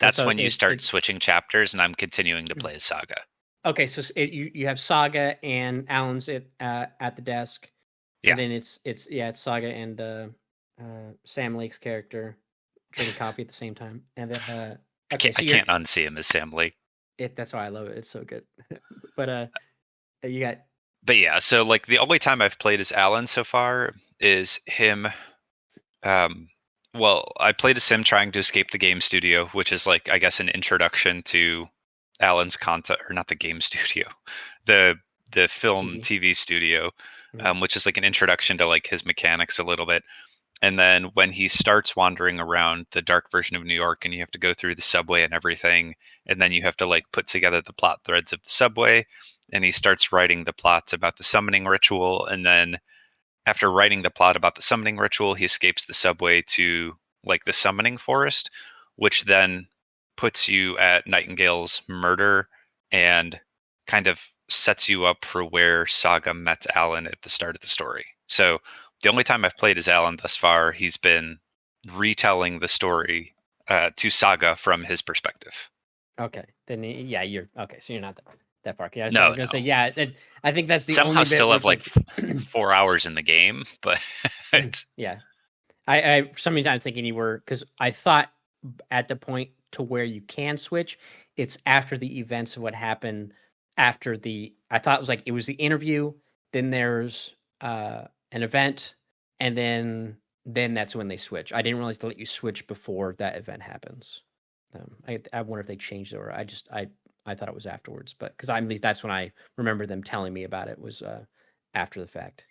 That's when you start switching chapters, and I'm continuing to play as Saga. Okay, so you have Saga and Alan's at the desk, and then it's Saga and Sam Lake's character drinking coffee at the same time, and then okay, I can't unsee him as Sam Lake. That's why I love it. It's so good. But you got. But yeah, so like the only time I've played as Alan so far is him. Well, I played as him trying to escape the game studio, which is like, I guess, an introduction to Alan's content, or not the game studio, the film TV studio, which is like an introduction to like his mechanics a little bit. And then when he starts wandering around the dark version of New York, and you have to go through the subway and everything, and then you have to like put together the plot threads of the subway, and he starts writing the plots about the summoning ritual, and then after writing the plot about the summoning ritual, he escapes the subway to like the summoning forest, which then puts you at Nightingale's murder and kind of sets you up for where Saga met Alan at the start of the story. So the only time I've played as Alan thus far, he's been retelling the story to Saga from his perspective. Okay, then you're okay. So you're not that far. Yeah, no, I'm gonna say I think that's the somehow only bit still have like 4 hours in the game, but yeah. I sometimes thinking you were, because I thought at the point to where you can switch, it's after the events of what happened after the. I thought it was the interview, then there's an event, and then that's when they switch. I didn't realize to let you switch before that event happens. I wonder if they changed it, or I thought it was afterwards, but because at least that's when I remember them telling me about it was after the fact.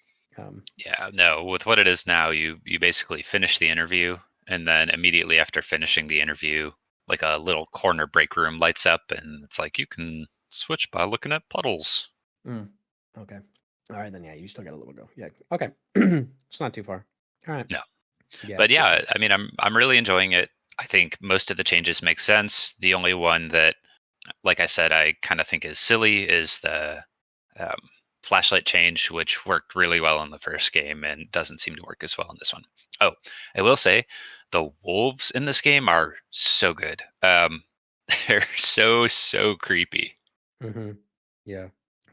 Yeah, no, with what it is now, you basically finish the interview, and then immediately after finishing the interview, like a little corner break room lights up, and it's like you can switch by looking at puddles. Okay. All right, then you still got a little go. Yeah. Okay. It's not too far. All right. No. Yeah, but yeah, I mean, I'm really enjoying it. I think most of the changes make sense. The only one that, like I said, I kind of think is silly is the flashlight change, which worked really well in the first game and doesn't seem to work as well in this one. Oh, I will say the wolves in this game are so good. They're so creepy. Mm-hmm. Yeah,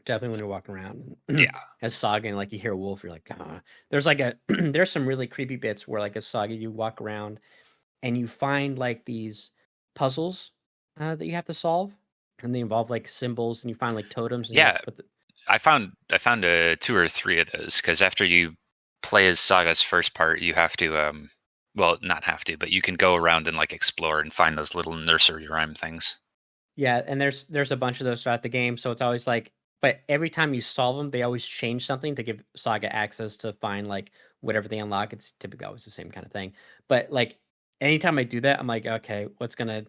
definitely when you're walking around. Yeah, as Saga, and like you hear a wolf, you're like, there's like there's some really creepy bits where like as Saga, you walk around and you find like these puzzles that you have to solve, and they involve like symbols, and you find like totems. And yeah. I found 2 or 3 of those, because after you play as Saga's first part, you have to well, not have to, but you can go around and like explore and find those little nursery rhyme things. Yeah, and there's a bunch of those throughout the game, so it's always like, but every time you solve them, they always change something to give Saga access to find like whatever they unlock. It's typically always the same kind of thing. But like anytime I do that, I'm like, okay, what's gonna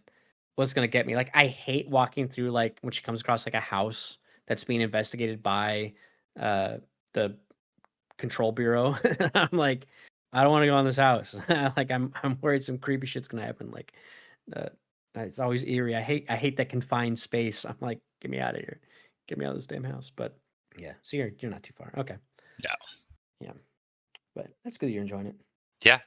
get me? Like I hate walking through like when she comes across like a house that's being investigated by the control bureau. I'm like, I don't want to go in this house. Like I'm worried some creepy shit's gonna happen. Like uh, it's always eerie. I hate that confined space. I'm like, get me out of here. Get me out of this damn house. But yeah, so you're not too far. Okay. Yeah. Yeah. But that's good you're enjoying it. Yeah.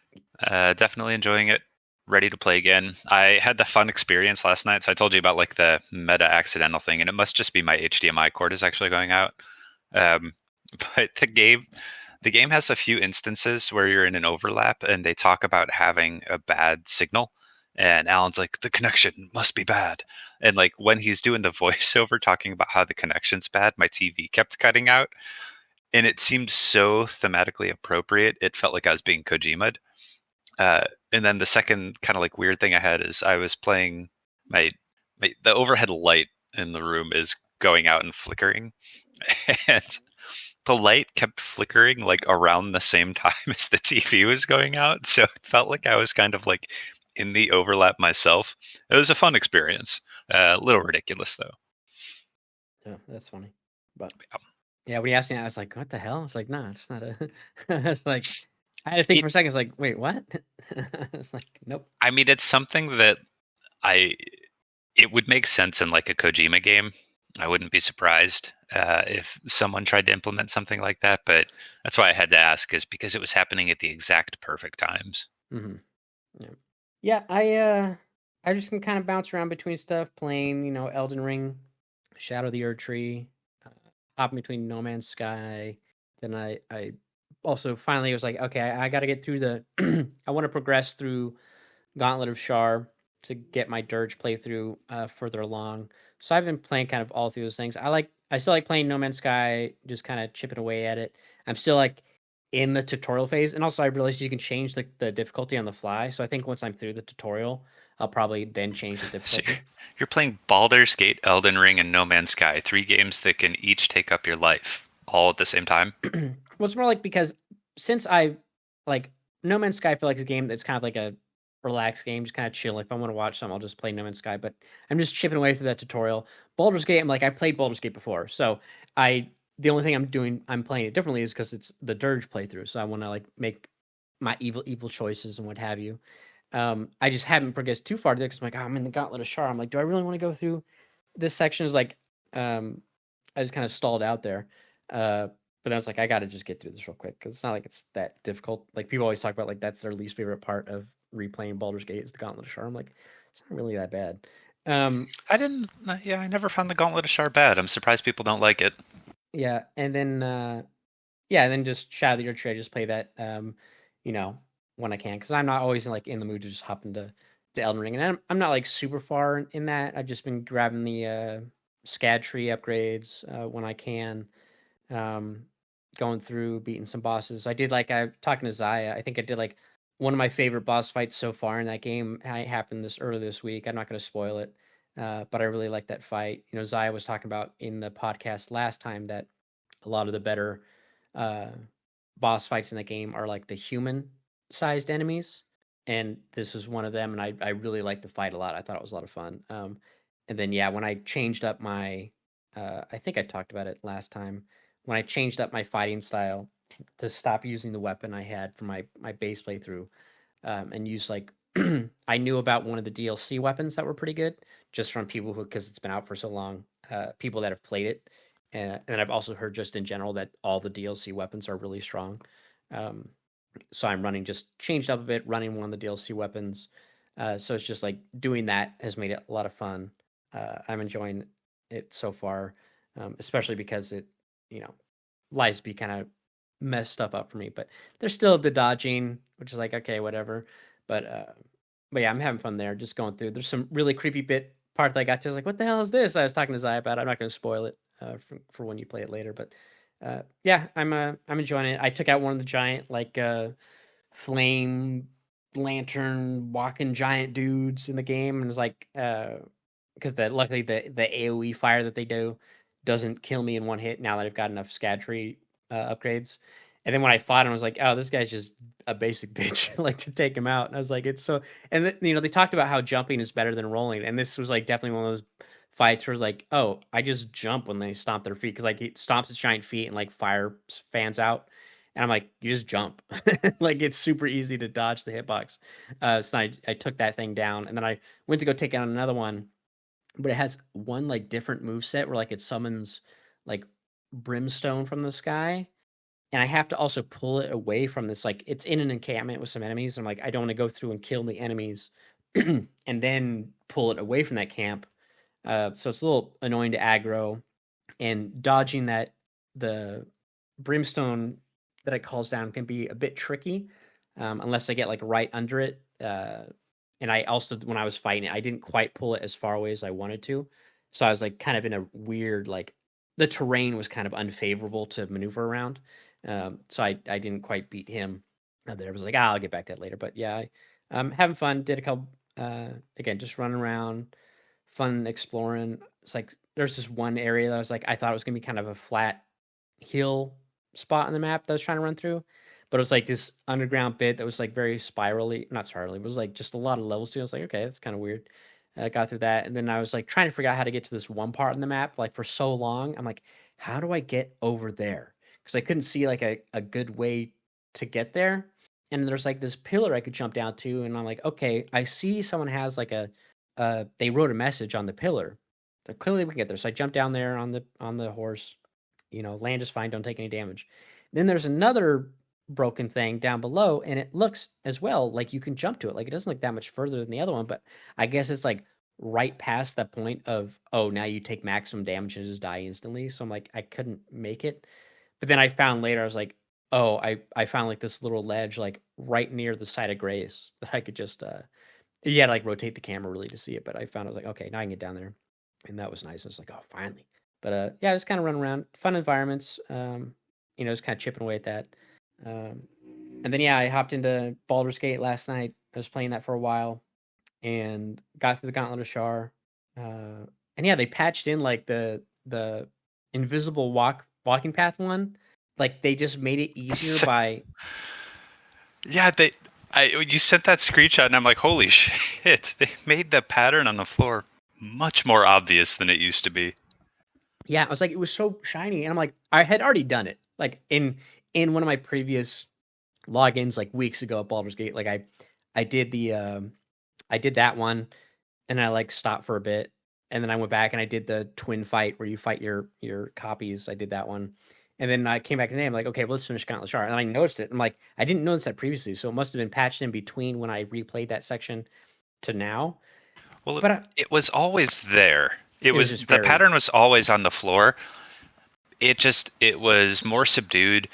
Definitely enjoying it. Ready to play again. I had the fun experience last night, so I told you about like the meta accidental thing, and it must just be my HDMI cord is actually going out. But the game has a few instances where you're in an overlap and they talk about having a bad signal. And Alan's like, the connection must be bad. And like when he's doing the voiceover talking about how the connection's bad, my TV kept cutting out. And it seemed so thematically appropriate. It felt like I was being Kojima'd. And then the second kind of like weird thing I had is I was playing the overhead light in the room is going out and flickering. And the light kept flickering like around the same time as the TV was going out. So it felt like I was kind of like in the overlap myself. It was a fun experience. A little ridiculous though. Yeah, that's funny. But yeah, when you asked me, I was like, what the hell? It's like, nah, it's not a. It's like, I had to think for a second. It's like, wait, what? It's like, nope. I mean, it's something that it would make sense in like a Kojima game. I wouldn't be surprised if someone tried to implement something like that, but that's why I had to ask, is because it was happening at the exact perfect times. Mm-hmm. Yeah. I just can kind of bounce around between stuff, playing, Elden Ring, Shadow of the Erdtree, hopping between No Man's Sky. Then I also finally was like, okay, I got to get through the. I want to progress through Gauntlet of Shar to get my Dirge playthrough further along. So I've been playing kind of all through those things. I still like playing No Man's Sky, just kind of chipping away at it. I'm still like in the tutorial phase, and also I realized you can change the difficulty on the fly. So I think once I'm through the tutorial, I'll probably then change the difficulty. So you're playing Baldur's Gate, Elden Ring, and No Man's Sky, 3 games that can each take up your life all at the same time. Well, it's more like because since I like No Man's Sky, I feel like it's a game that's kind of like a relaxed game, just kind of chill. If I want to watch something, I'll just play No Man's Sky. But I'm just chipping away through that tutorial. Baldur's Gate, I'm like, I played Baldur's Gate before, so the only thing I'm playing it differently is because it's the Dirge playthrough. So I want to like make my evil choices and what have you. I just haven't progressed too far because I'm like, I'm in the Gauntlet of Shar. I'm like, do I really want to go through this section? Is like, I just kind of stalled out there. But then I was like, I got to just get through this real quick because it's not like it's that difficult. Like people always talk about like that's their least favorite part of replaying Baldur's Gate is the Gauntlet of Shar. I'm like, it's not really that bad. I never found the Gauntlet of Shar bad. I'm surprised people don't like it. Yeah, and then just Shadow of the Erdtree. I just play that, when I can, because I'm not always like in the mood to just hop into Elden Ring, and I'm not like super far in that. I've just been grabbing the SCAD tree upgrades when I can, going through beating some bosses. I did like I talking to Zaya. I think I did like one of my favorite boss fights so far in that game. It happened earlier this week. I'm not going to spoil it. But I really like that fight. Zaya was talking about in the podcast last time that a lot of the better boss fights in the game are like the human-sized enemies, and this is one of them. And I really liked the fight a lot. I thought it was a lot of fun. And then when I changed up my, I think I talked about it last time. When I changed up my fighting style to stop using the weapon I had for my base playthrough, and use like I knew about one of the DLC weapons that were pretty good, just from people because it's been out for so long, people that have played it, and I've also heard just in general that all the DLC weapons are really strong. So I'm just changed up a bit, running one of the DLC weapons. So it's just like doing that has made it a lot of fun. I'm enjoying it so far, especially because it, lies to be kind of messed stuff up for me. But there's still the dodging, which is like okay, whatever. But yeah, I'm having fun there, just going through. There's some really creepy part that I got to. I was like, what the hell is this? I was talking to Zaya about it. I'm not going to spoil it. for when you play it later. But yeah, I'm enjoying it. I took out one of the giant flame lantern walking giant dudes in the game, and it was like because luckily the AoE fire that they do doesn't kill me in one hit now that I've got enough SAG-AFTRA upgrades. And then when I fought him, I was like, oh, this guy's just a basic bitch, like to take him out. And I was like, it's so, and they talked about how jumping is better than rolling, and this was like definitely one of those fights where like, oh, I just jump when they stomp their feet because like it stomps its giant feet and like fire fans out, and I'm like, you just jump, like it's super easy to dodge the hitbox. So I took that thing down, and then I went to go take out another one, but it has one like different move set where like it summons like brimstone from the sky, and I have to also pull it away from this. Like it's in an encampment with some enemies. I'm like, I don't want to go through and kill the enemies, and then pull it away from that camp. So it's a little annoying to aggro, and dodging the brimstone that it calls down can be a bit tricky, unless I get like right under it. And I also, when I was fighting it, I didn't quite pull it as far away as I wanted to. So I was like kind of in a weird, like the terrain was kind of unfavorable to maneuver around. So I didn't quite beat him there. I was like, I'll get back to that later. But yeah, having fun. Did a couple, again, just running around, fun exploring. It's like, there's this one area that I was like, I thought it was going to be kind of a flat hill spot on the map that I was trying to run through. But it was like this underground bit that was like very spirally, not spirally, but it was like just a lot of levels to it. I was like, okay, that's kind of weird. I got through that. And then I was like trying to figure out how to get to this one part on the map. Like for so long, I'm like, how do I get over there? Because I couldn't see like a good way to get there. And there's like this pillar I could jump down to. And I'm like, okay, I see someone has like they wrote a message on the pillar. So clearly we can get there. So I jumped down there on the horse. Land is fine, don't take any damage. Then there's another broken thing down below, and it looks as well like you can jump to it. Like it doesn't look that much further than the other one, but I guess it's like right past that point of, oh, now you take maximum damage and just die instantly. So I'm like, I couldn't make it. But then I found later, I was like, oh, I found like this little ledge like right near the site of grace that I could just you had to like rotate the camera really to see it, but I found, I was like, okay, now I can get down there. And that was nice. I was like, oh, finally. But yeah, just kind of run around, fun environments. Just kind of chipping away at that. And then yeah, I hopped into Baldur's Gate last night. I was playing that for a while, and got through the Gauntlet of Shar. And yeah, they patched in like the invisible walking path one. Like they just made it easier by. Yeah, you sent that screenshot, and I'm like, holy shit! They made the pattern on the floor much more obvious than it used to be. Yeah, I was like, it was so shiny, and I'm like, I had already done it, like in one of my previous logins, like weeks ago at Baldur's Gate. Like I did I did that one, and I like stopped for a bit, and then I went back and I did the twin fight where you fight your copies. I did that one, and then I came back today. I'm like, okay, well, let's finish Gauntlet Shard, and I noticed it. I'm like, I didn't notice that previously, so it must have been patched in between when I replayed that section to now. Well, but it was always there. It was the pattern was always on the floor. It was more subdued,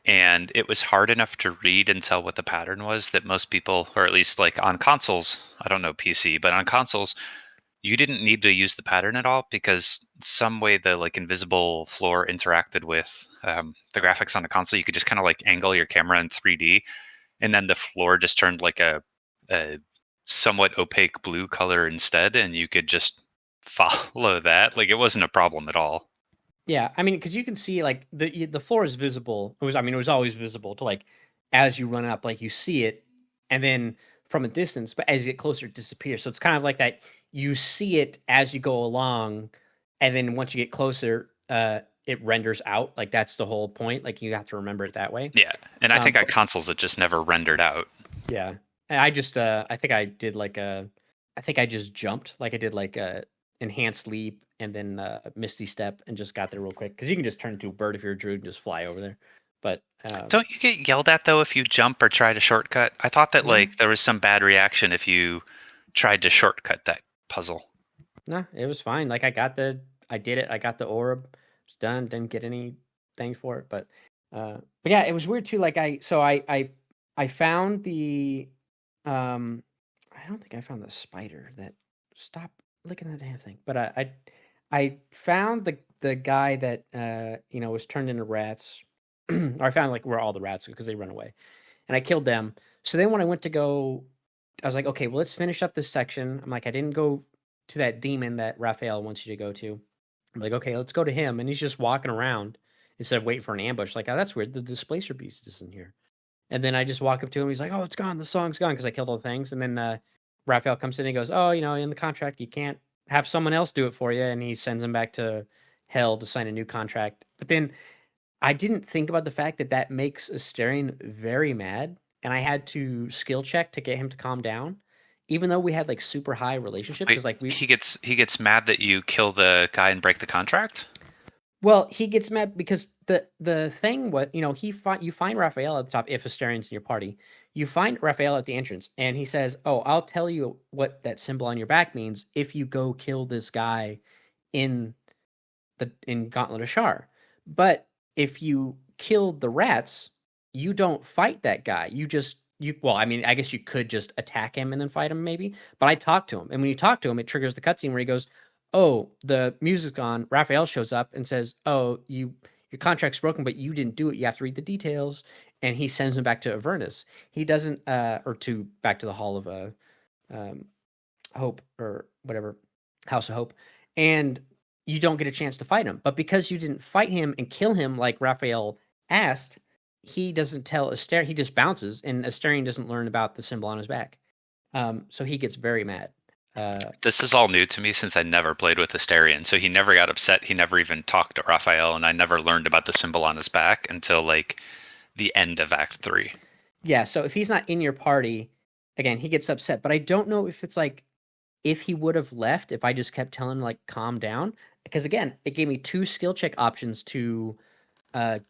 and it was hard enough to read and tell what the pattern was that most people, or at least like on consoles, I don't know PC, but on consoles, you didn't need to use the pattern at all because some way the like invisible floor interacted with the graphics on the console. You could just kind of like angle your camera in 3D, and then the floor just turned like a somewhat opaque blue color instead, and you could just follow that. Like it wasn't a problem at all. Yeah, I mean, because you can see like the floor is visible. It was always visible to like as you run up, like you see it, and then from a distance, but as you get closer, it disappears. So it's kind of like that. You see it as you go along, and then once you get closer, it renders out. Like that's the whole point. Like you have to remember it that way. Yeah, and I think on consoles it just never rendered out. Yeah, and I just I think I did like I think I just jumped. Like I did like a enhanced leap and then misty step and just got there real quick because you can just turn into a bird if you're a druid and just fly over there. But don't you get yelled at though if you jump or try to shortcut? I thought that like there was some bad reaction if you tried to shortcut that puzzle. No, it was fine. Like I did it. I got the orb. It's done. Didn't get anything for it, but yeah, it was weird too. Like I found the I don't think I found the spider that stopped looking at the damn thing, but I found the guy that was turned into rats, or I found like where all the rats because they run away, and I killed them. So then when I went to go, I was like, okay, well let's finish up this section. I'm like, I didn't go to that demon that Raphael wants you to go to. I'm like, okay, let's go to him, and he's just walking around instead of waiting for an ambush. Like, oh, that's weird. The displacer beast isn't here. And then I just walk up to him. He's like, "Oh, it's gone. The song's gone," because I killed all the things. And then Raphael comes in and he goes, "Oh, in the contract, you can't have someone else do it for you." And he sends him back to hell to sign a new contract. But then I didn't think about the fact that that makes Asterion very mad, and I had to skill check to get him to calm down, even though we had like super high relationship. Wait, Because like he gets mad that you kill the guy and break the contract? well, he gets mad because the thing what you find Raphael at the top if Asterian's in your party. You find Raphael at the entrance, and he says, "Oh, I'll tell you what that symbol on your back means if you go kill this guy in in Gauntlet of Shar. But if you kill the rats, you don't fight that guy. Well, I mean, I guess you could just attack him and then fight him, maybe. But I talked to him, and when you talk to him, it triggers the cutscene where he goes, "Oh, the music's on." Raphael shows up and says, "Oh, your contract's broken, but you didn't do it. You have to read the details." And he sends him back to Avernus. He doesn't, or to back to the Hall of um, Hope or whatever, House of Hope, and you don't get a chance to fight him. But because you didn't fight him and kill him like Raphael asked, he doesn't tell Asterion. He just bounces, and Asterion doesn't learn about the symbol on his back. So he gets very mad. This is all new to me since I never played with Asterion, so he never got upset. He never even talked to Raphael, and I never learned about the symbol on his back until like the end of Act 3. Yeah, so if he's not in your party, again, he gets upset. But I don't know if it's like if he would have left if I just kept telling him like calm down. Because again, it gave me 2 skill check options to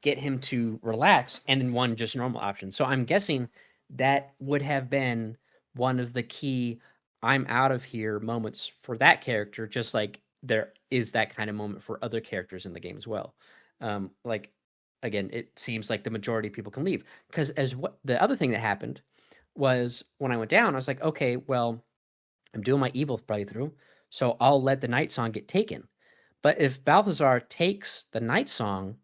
get him to relax, and then 1 just normal option. So I'm guessing that would have been one of the key "I'm out of here" moments for that character, just like there is that kind of moment for other characters in the game as well. Like again, it seems like the majority of people can leave because as what the other thing that happened was when I went down, I was like, okay, well, I'm doing my evil playthrough, so I'll let the night song get taken. But if Balthazar takes the night song,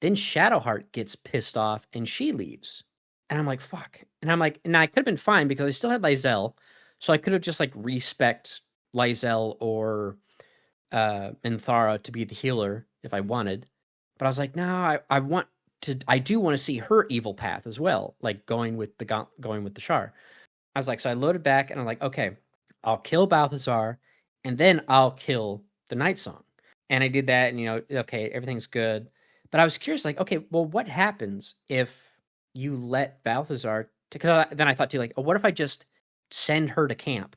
then Shadowheart gets pissed off and she leaves. And I'm like, fuck. And I'm like, and I could have been fine because I still had Lysel. So I could have just like respect Lysel or Minthara to be the healer if I wanted. But I was like, no, I do want to see her evil path as well, like going with the Shar. I was like, so I loaded back and I'm like, okay, I'll kill Balthazar and then I'll kill the Night Song. And I did that, and okay, everything's good. But I was curious, like, okay, well, what happens if you let Balthazar? Because then I thought too, like, oh, what if I just send her to camp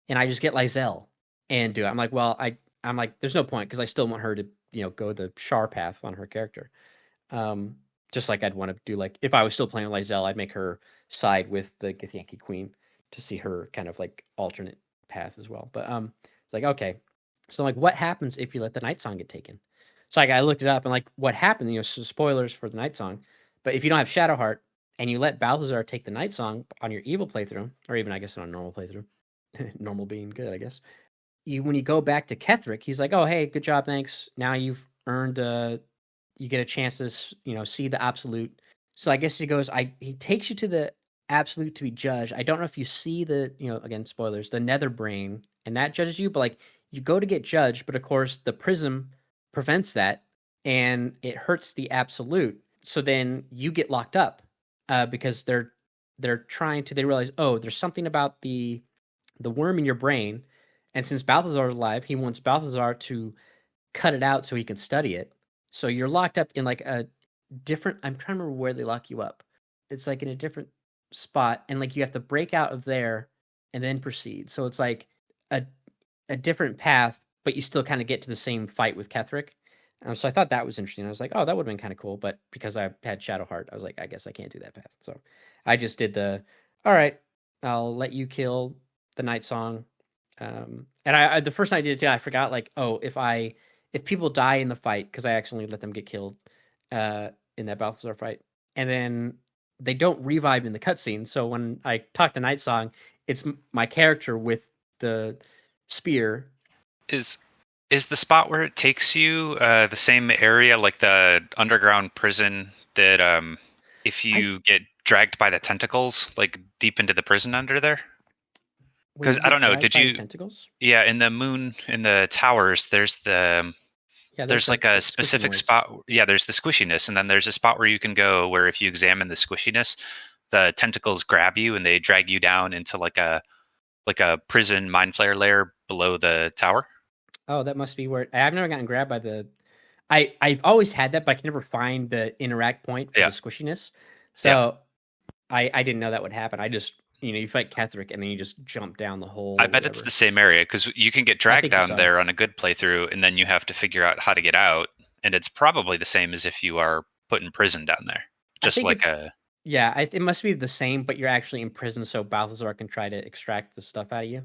and I just get Lysel and do it? I'm like, well, I'm like, there's no point because I still want her to, go the Shar path on her character. Just like I'd want to do, like, if I was still playing Lysel, I'd make her side with the Githyanki Queen to see her kind of like alternate path as well. But like, okay, so like, what happens if you let the Night Song get taken? So like, I looked it up and like, what happened? So spoilers for the Night Song, but if you don't have Shadowheart and you let Balthazar take the Night Song on your evil playthrough, or even I guess on a normal playthrough, normal being good, I guess. When you go back to Ketheric, he's like, "Oh, hey, good job, thanks. Now you've earned you get a chance to see the absolute." So I guess he goes, he takes you to the absolute to be judged. I don't know if you see the again, spoilers, the nether brain, and that judges you, but like you go to get judged, but of course the prism prevents that and it hurts the absolute. So then you get locked up because they're trying to, they realize, oh, there's something about the worm in your brain, and since Balthazar is alive, he wants Balthazar to cut it out so he can study it. So you're locked up in like a different, I'm trying to remember where they lock you up. It's like in a different spot, and like you have to break out of there and then proceed. So it's like a different path, but you still kind of get to the same fight with Ketheric. So I thought that was interesting. I was like, oh, that would have been kind of cool. But because I had Shadowheart, I was like, I guess I can't do that path. So I just did all right, I'll let you kill the Night Song. And I the first night I did it too, I forgot like, oh, if people die in the fight, because I accidentally let them get killed in that Balthazar fight, and then they don't revive in the cutscene. So when I talk to Night Song, it's my character with the spear. Is Is the spot where it takes you the same area like the underground prison that if I you get dragged by the tentacles, like deep into the prison under there? Where Because you I get don't know, dragged did by the you? tentacles? Yeah, in the towers, Yeah, there's there's like like a the squishy specific noise. spot. Yeah, there's the squishiness, and then there's a spot where you can go where if you examine the squishiness, the tentacles grab you and they drag you down into like a prison mind flayer layer below the tower. Oh, that must be where I've never gotten grabbed by the. I've always had that, but I can never find the interact point for the Yeah, squishiness. yeah. So I didn't know that would happen. I just you fight Ketheric and then you just jump down the hole I or bet it's the whatever. same area because you can get I dragged think you down saw. there on a good playthrough, and then you have to figure out how to get out. And it's probably the same as if you are put in prison down there. I Just think like it's a yeah. It must be the same, but you're actually in prison, so Balthazar can try to extract the stuff out of you.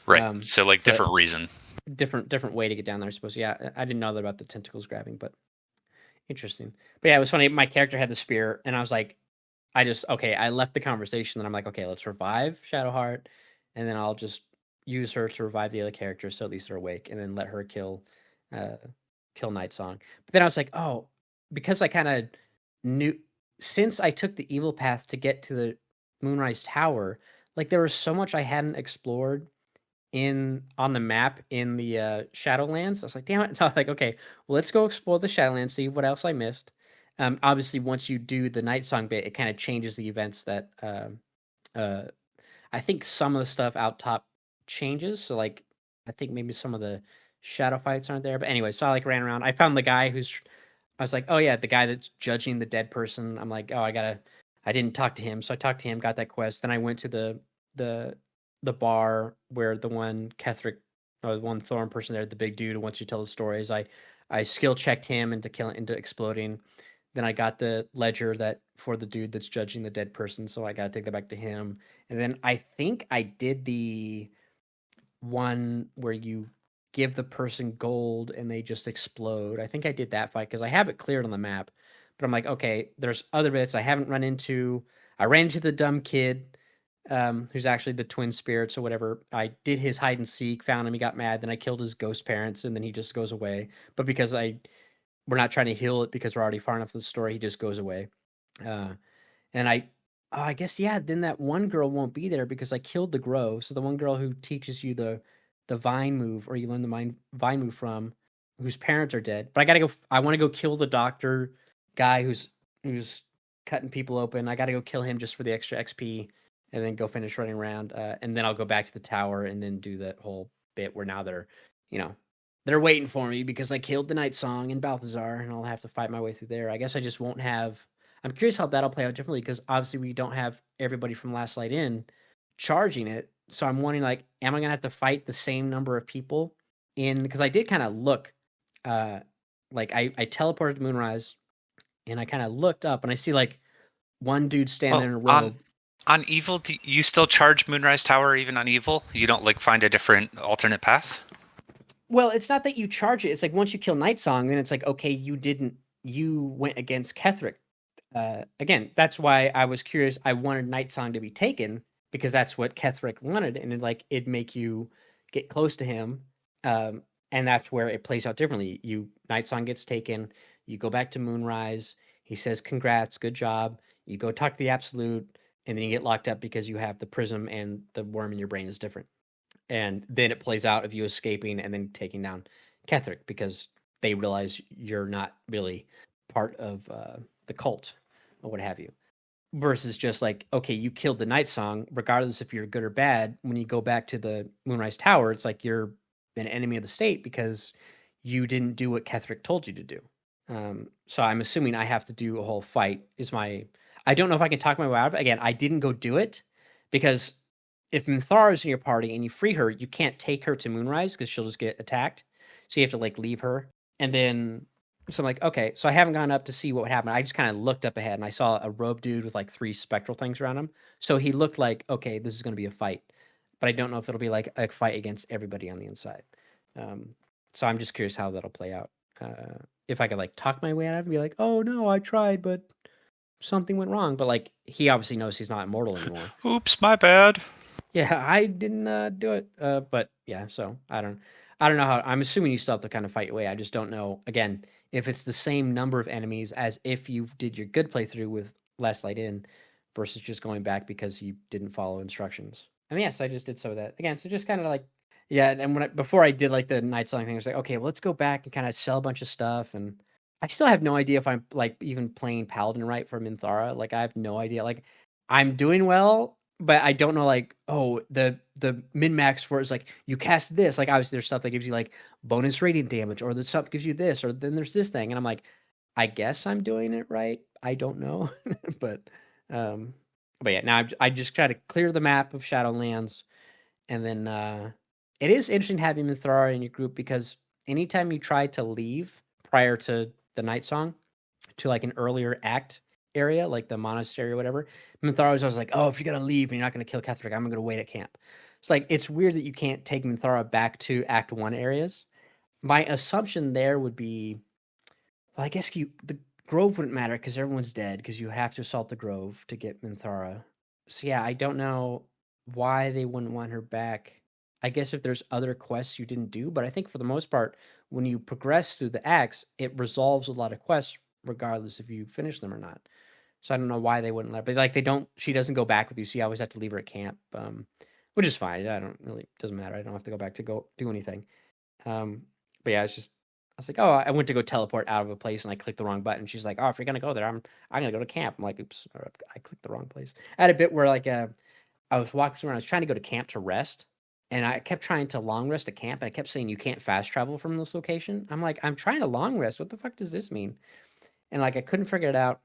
right. So like So different reason. different way to get down there. I suppose. Yeah, I didn't know that about the tentacles grabbing, but interesting. But yeah, it was funny. My character had the spear, and I was like, I left the conversation, and I'm like, okay, let's revive Shadowheart, and then I'll just use her to revive the other characters, so at least they're awake, and then let her uh, kill Night Song. But then I was like, oh, because I kind of knew since I took the evil path to get to the Moonrise Tower, like there was so much I hadn't explored in on the map in the Shadowlands. I was like, damn it. So I was like, okay, well, let's go explore the Shadowlands, see what else I missed. Obviously, once you do the Night Song bit, it kind of changes the events that uh, I think some of the stuff out top changes. So like, I think maybe some of the shadow fights aren't there. But anyway, so I like ran around. I found the guy who's. I was like, oh yeah, the guy that's judging the dead person. I'm like, oh, I gotta. I didn't talk to him, so I talked to him, got that quest. Then I went to the the bar where the one Ketheric or the one Thorn person there, the big dude who wants you to tell the stories. I skill checked him into exploding. Then I got the ledger that for the dude that's judging the dead person, so I got to take that back to him. And then I think I did the one where you give the person gold and they just explode. I think I did that fight because I have it cleared on the map. But I'm like, okay, there's other bits I haven't run into. I ran into the dumb kid, who's actually the twin spirits or whatever. I did his hide and seek, found him, he got mad, then I killed his ghost parents, and then he just goes away. But because we're not trying to heal it because we're already far enough in the story, he just goes away. Uh, and I guess yeah. Then that one girl won't be there because I killed the Grove. So the one girl who teaches you the vine move, or you learn the vine move from, whose parents are dead. But I gotta go. I want to go kill the doctor guy who's cutting people open. I gotta go kill him just for the extra XP, and then go finish running around. And then I'll go back to the tower and then do that whole bit where now you know, they're waiting for me because I killed the Night Song in Balthazar, and I'll have to fight my way through there. I guess I just won't have. I'm curious how that'll play out differently because obviously we don't have everybody from Last Light In charging it. So I'm wondering, like, am I gonna have to fight the same number of people in? Because I did kind of look, uh, like I teleported to Moonrise, and I kind of looked up and I see like one dude standing Well, there in a robe. on evil, do you still charge Moonrise Tower even on evil? You don't like find a different alternate path? Well, it's not that you charge it. It's like once you kill Night Song, then it's like okay, you went against Ketheric. Again, that's why I was curious. I wanted Night Song to be taken because that's what Ketheric wanted, and it'd make you get close to him. And that's where it plays out differently. Night Song gets taken. You go back to Moonrise. He says, "Congrats, good job." You go talk to the Absolute, and then you get locked up because you have the prism and the worm in your brain is different. And then it plays out of you escaping and then taking down Ketheric because they realize you're not really part of the cult or what have you. Versus just like, okay, you killed the Night Song, regardless if you're good or bad. When you go back to the Moonrise Tower, it's like you're an enemy of the state because you didn't do what Ketheric told you to do. So I'm assuming I have to do a whole fight. I don't know if I can talk my way out of it. Again, I didn't go do it because if Minthara is in your party and you free her, you can't take her to Moonrise because she'll just get attacked. So you have to like leave her. And then so I'm like, okay, so I haven't gone up to see what would happen. I just kind of looked up ahead and I saw a robe dude with like 3 spectral things around him. So he looked like, okay, this is going to be a fight. But I don't know if it'll be like a fight against everybody on the inside. Um, so I'm just curious how that'll play out. If I could like talk my way out of it and be like, oh no, I tried, but something went wrong. But like, he obviously knows he's not immortal anymore. Oops, my bad. Yeah, I didn't do it. But yeah, so I don't. I don't know how. I'm assuming you still have to kind of fight your way. I just don't know. Again, if it's the same number of enemies as if you did your good playthrough with Last Light In, versus just going back because you didn't follow instructions. And yes, I just did some of that again. So just kind of like, yeah. And before I did like the night selling thing, I was like, okay, well, let's go back and kind of sell a bunch of stuff. And I still have no idea if I'm like even playing Paladin right for Minthara. Like I have no idea. Like I'm doing well, but I don't know, like, oh, the min max for it is like you cast this. Like obviously there's stuff that gives you like bonus radiant damage, or the stuff gives you this, or then there's this thing, and I'm like, I guess I'm doing it right. I don't know, but um, but yeah, now I just try to clear the map of Shadowlands, and then it is interesting having Minthara in your group because anytime you try to leave prior to the night song to like an earlier act area, like the monastery or whatever, Minthara was always like, "Oh, if you're gonna leave and you're not gonna kill Ketheric, I'm gonna wait at camp." It's like it's weird that you can't take Minthara back to Act 1 areas. My assumption there would be, well, I guess the Grove wouldn't matter because everyone's dead because you have to assault the Grove to get Minthara. So yeah, I don't know why they wouldn't want her back. I guess if there's other quests you didn't do, but I think for the most part, when you progress through the acts, it resolves a lot of quests regardless if you finish them or not. So I don't know why they wouldn't let, but like they don't. She doesn't go back with you, so you always have to leave her at camp, which is fine. I don't really doesn't matter. I don't have to go back to go do anything. But yeah, it's just I was like, oh, I went to go teleport out of a place and I clicked the wrong button. She's like, oh, if you're gonna go there, I'm gonna go to camp. I'm like, oops, I clicked the wrong place. I had a bit where like I was walking through and I was trying to go to camp to rest, and I kept trying to long rest at camp, and I kept saying you can't fast travel from this location. I'm like, I'm trying to long rest. What the fuck does this mean? And like I couldn't figure it out.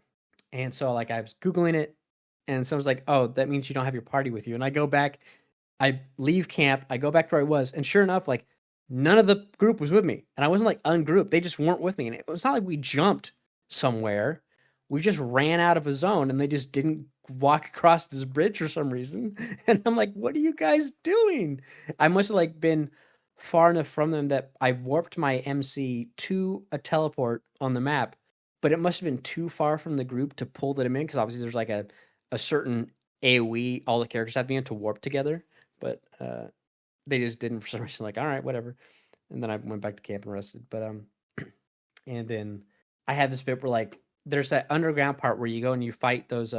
And so like I was Googling it, and so I was like, oh, that means you don't have your party with you. And I go back, I leave camp, I go back to where I was, and sure enough, like none of the group was with me. And I wasn't like ungrouped. They just weren't with me. And it was not like we jumped somewhere. We just ran out of a zone and they just didn't walk across this bridge for some reason. And I'm like, what are you guys doing? I must have like been far enough from them that I warped my MC to a teleport on the map, but it must have been too far from the group to pull them in because obviously there's like a certain AoE all the characters have to be in to warp together. But they just didn't for some reason. Like, all right, whatever. And then I went back to camp and rested. But and then I had this bit where like there's that underground part where you go and you fight those.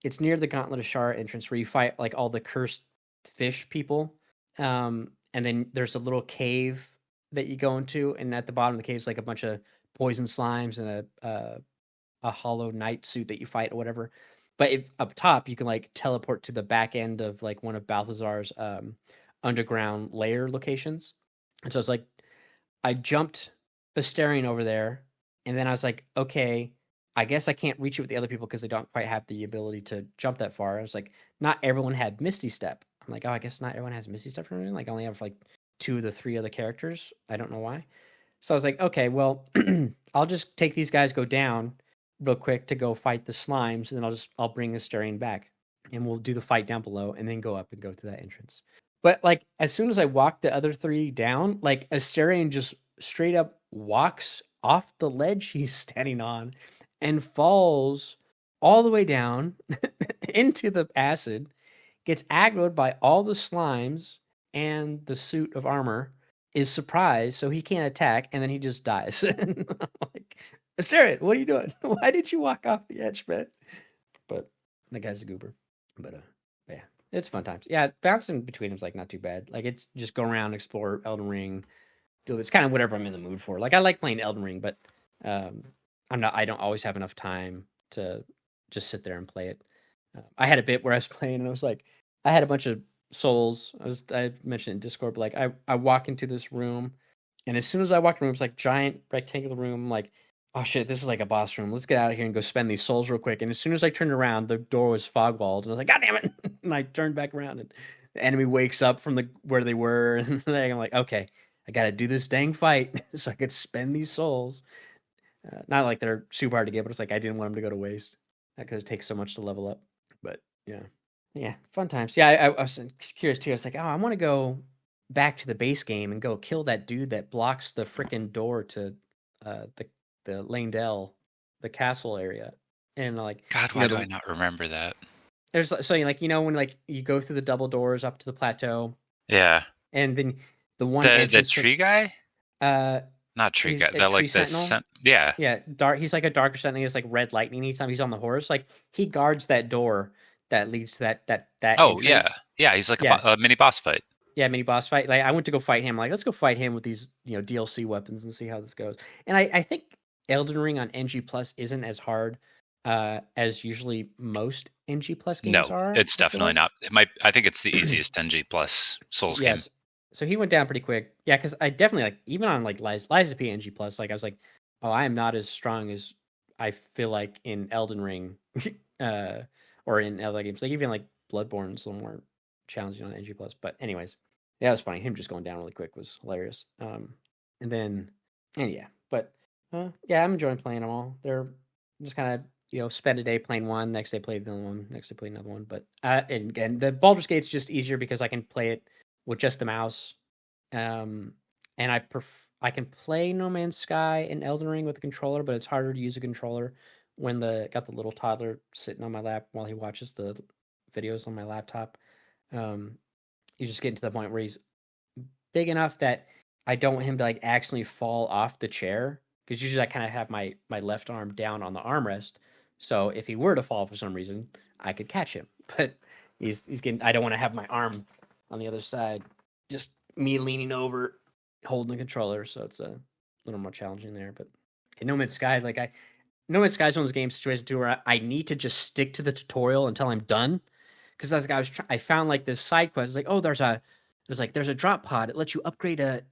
It's near the Gauntlet of Shara entrance where you fight like all the cursed fish people. And then there's a little cave that you go into, and at the bottom of the cave is like a bunch of poison slimes and a hollow knight suit that you fight or whatever. But if up top you can like teleport to the back end of like one of Balthazar's underground layer locations. And so it's like I jumped Asterion over there, and then I was like, okay, I guess I can't reach it with the other people because they don't quite have the ability to jump that far. I was like, not everyone had Misty Step. I'm like, oh, I guess not everyone has Misty Step for me. Like I only have like 2 of the 3 other characters. I don't know why. So I was like, okay, well, I'll just take these guys, go down real quick to go fight the slimes, and then I'll bring Asterion back, and we'll do the fight down below, and then go up and go to that entrance. But like as soon as I walk the other 3 down, like Asterion just straight up walks off the ledge he's standing on and falls all the way down into the acid, gets aggroed by all the slimes and the suit of armor, is surprised, so he can't attack, and then he just dies. And I'm like, Asterion, what are you doing? Why did you walk off the edge, man? But the guy's a goober. But yeah, it's fun times. Yeah, bouncing between them's like not too bad. Like it's just go around, explore Elden Ring. It's kind of whatever I'm in the mood for. Like I like playing Elden Ring, but I don't always have enough time to just sit there and play it. I had a bit where I was playing and I was like, I had a bunch of souls. I mentioned in Discord, but like I walk into this room, and as soon as I walk in the room, it's like giant rectangular room. I'm like, oh shit, this is like a boss room. Let's get out of here and go spend these souls real quick. And as soon as I turned around, the door was fog walled, and I was like, God damn it! And I turned back around, and the enemy wakes up from where they were, and I'm like, okay, I got to do this dang fight so I could spend these souls. Not like they're super hard to get, but it's like I didn't want them to go to waste because it takes so much to level up. But yeah, fun times. Yeah, I was curious too. I was like, oh, I want to go back to the base game and go kill that dude that blocks the freaking door to the Lanedell, the castle area. And like, God, why do I not remember that? There's so like when like you go through the double doors up to the plateau. Yeah. And then The one the tree guy? Not tree he's guy. a That tree like the sentinel. yeah. Yeah, dark. He's like a darker sentinel. He has like red lightning anytime he's on the horse. Like he guards that door that leads to that Oh yeah, entrance. yeah. He's like Yeah, a mini boss fight. yeah, mini boss fight. Like I went to go fight him. Like let's go fight him with these DLC weapons and see how this goes. And I think Elden Ring on NG Plus isn't as hard as usually most NG Plus games No, are. it's I feel definitely like. not. I think it's the easiest NG plus Souls game. Yes. So he went down pretty quick. Yeah, because I definitely like even on like Liza P NG Plus, like I was like, oh, I am not as strong as I feel like in Elden Ring, or in other games. Like even like Bloodborne's a little more challenging on NG Plus. But anyways, yeah, it was funny. Him just going down really quick was hilarious. And then and yeah, but yeah, I'm enjoying playing them all. They're just kind of spend a day playing one, next day play the other one, next day play another one. But and the Baldur's Gate's just easier because I can play it with just the mouse. And I can play No Man's Sky and Elden Ring with a controller, but it's harder to use a controller when got the little toddler sitting on my lap while he watches the videos on my laptop. You just get to the point where he's big enough that I don't want him to like accidentally fall off the chair, because usually I kind of have my left arm down on the armrest, so if he were to fall for some reason, I could catch him. But he's getting. I don't want to have my arm on the other side, just me leaning over, holding the controller. So it's a little more challenging there. But in No Man's Sky, No Man's Sky is one of those game situations too where I need to just stick to the tutorial until I'm done. Because as I found like this side quest, it's like, oh, there's a drop pod. It lets you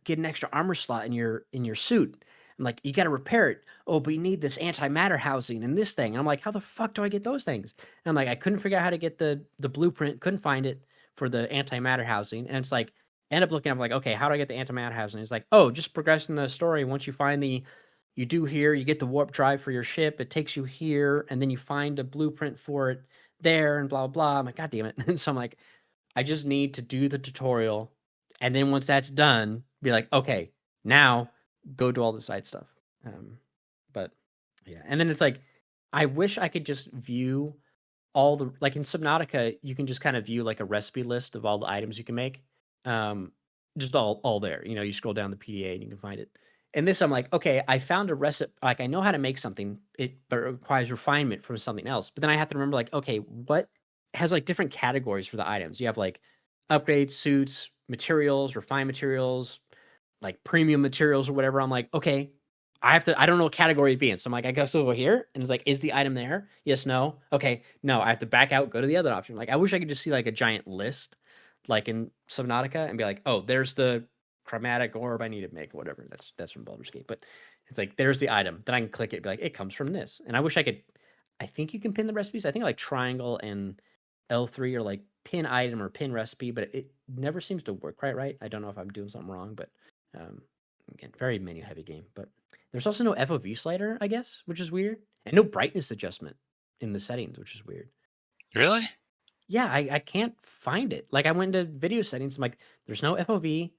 get an extra armor slot in your suit. I'm like, you got to repair it. Oh, but you need this antimatter housing and this thing. And I'm like, how the fuck do I get those things? And I'm like, I couldn't figure out how to get the blueprint. Couldn't find it for the antimatter housing. And it's like, end up looking. I'm like, okay, how do I get the antimatter housing? It's like, oh, just progress in the story. Once you find you do here, you get the warp drive for your ship. It takes you here, and then you find a blueprint for it there, and blah blah. I'm like, god damn it. And so I'm like, I just need to do the tutorial, and then once that's done, be like, okay, now go do all the side stuff. But yeah, and then it's like, I wish I could just view all the, like in Subnautica, you can just kind of view like a recipe list of all the items you can make, just all there. You scroll down the PDA and you can find it. And this, I'm like, okay, I found a recipe. Like I know how to make something, but it requires refinement from something else. But then I have to remember, like, okay, what has like different categories for the items? You have like upgrades, suits, materials, refined materials, like premium materials or whatever. I'm like, okay, I don't know what category it'd be in. So I'm like, I go over here, and it's like, is the item there? Yes, no. Okay, no. I have to back out, go to the other option. Like, I wish I could just see like a giant list, like in Subnautica, and be like, oh, there's the chromatic orb I need to make, whatever. That's from Baldur's Gate. But it's like, there's the item. Then I can click it, and be like, it comes from this. And I wish I could. I think you can pin the recipes. I think like triangle and L3 are like pin item or pin recipe, but it never seems to work quite right. I don't know if I'm doing something wrong, but again, very menu heavy game. But there's also no FOV slider, I guess, which is weird, and no brightness adjustment in the settings, which is weird. Really? Yeah, I can't find it. Like I went into video settings, I'm like, there's no FOV,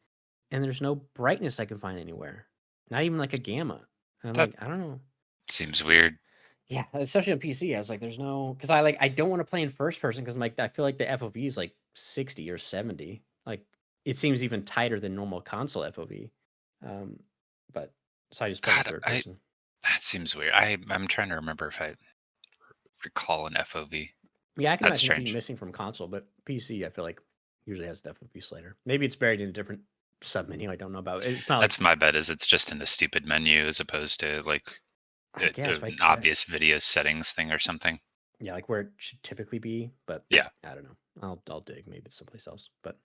and there's no brightness I can find anywhere. Not even like a gamma. And I'm like, I don't know. Seems weird. Yeah, especially on PC, I was like, there's no, because I don't want to play in first person because I'm like, I feel like the FOV is like 60 or 70. Like it seems even tighter than normal console FOV. But so I just play third person. That seems weird. I'm trying to remember if I recall an FOV. Yeah, I can imagine it being missing from console, but PC I feel like usually has the FOV slider. Maybe it's buried in a different sub menu. I don't know about it. It's not. That's my bet. Is it's just in the stupid menu as opposed to like an obvious video settings thing or something. Yeah, like where it should typically be. But yeah, I don't know. I'll dig. Maybe it's someplace else. But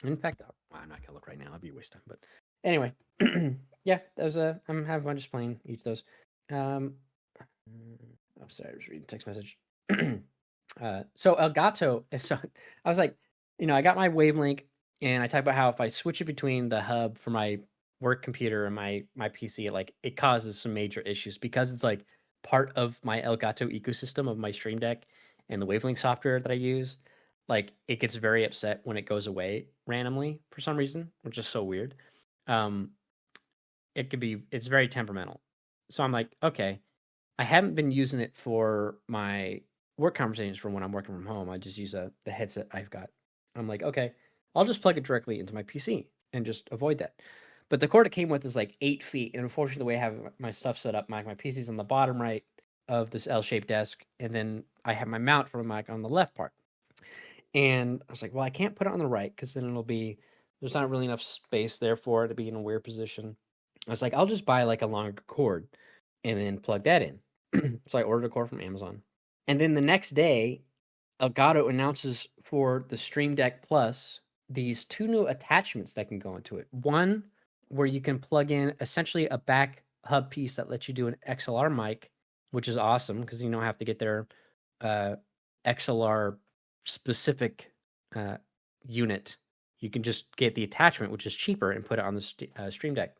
in fact, I'm not gonna look right now. I'd be a waste of time. But anyway, yeah, that was I'm having fun just playing each of those. I'm sorry, I was reading text message. So Elgato, so I was like, I got my Wavelink, and I talk about how if I switch it between the hub for my work computer and my PC, it causes some major issues because it's like part of my Elgato ecosystem of my Stream Deck and the Wavelink software that I use. Like it gets very upset when it goes away randomly for some reason, which is so weird. It's very temperamental. So I'm like, okay, I haven't been using it for my work conversations from when I'm working from home. I just use the headset I've got. I'm like, okay, I'll just plug it directly into my PC. and just avoid that. But the cord it came with is like 8 feet, and unfortunately, the way I have my stuff set up, my PC's on the bottom right of this L-shaped desk, and then I have my mount for my mic on the left part. And I was like, well, I can't put it on the right because then there's not really enough space there for it to be in a weird position. I was like, I'll just buy like a longer cord and then plug that in. So I ordered a cord from Amazon. And then the next day, Elgato announces for the Stream Deck Plus these 2 new attachments that can go into it. One where you can plug in essentially a back hub piece that lets you do an XLR mic, which is awesome because you don't have to get their XLR specific unit. You can just get the attachment, which is cheaper, and put it on the Stream Deck.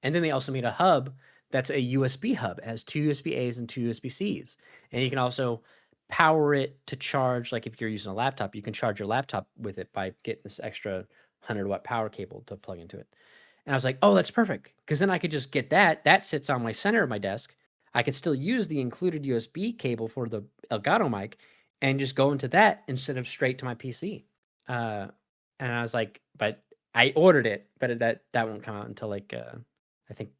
And then they also made a hub that's a USB hub. It has 2 USB A's and 2 USB C's. And you can also power it to charge, like if you're using a laptop, you can charge your laptop with it by getting this extra 100-watt power cable to plug into it. And I was like, oh, that's perfect. Because then I could just get that. That sits on my center of my desk. I could still use the included USB cable for the Elgato mic and just go into that instead of straight to my PC. And I was like, but I ordered it, but that won't come out until like, I think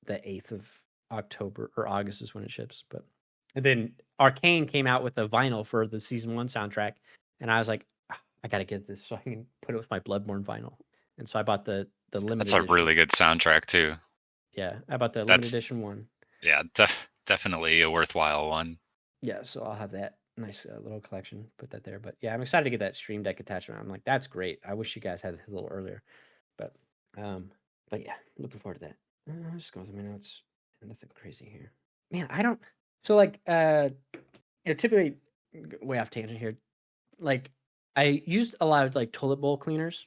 the 8th of October or August is when it ships. But and then Arcane came out with a vinyl for the season 1 soundtrack. And I was like, I got to get this so I can put it with my Bloodborne vinyl. And so I bought the limited That's a edition. really good soundtrack too. Yeah, I bought the limited edition one. Yeah, definitely a worthwhile one. Yeah, so I'll have that nice little collection. Put that there. But yeah, I'm excited to get that Stream Deck attachment. I'm like, that's great. I wish you guys had this a little earlier. But yeah, looking forward to that. I'll just go through my notes. Nothing crazy here. Man, I don't. So like, typically, way off tangent here. Like, I used a lot of like toilet bowl cleaners.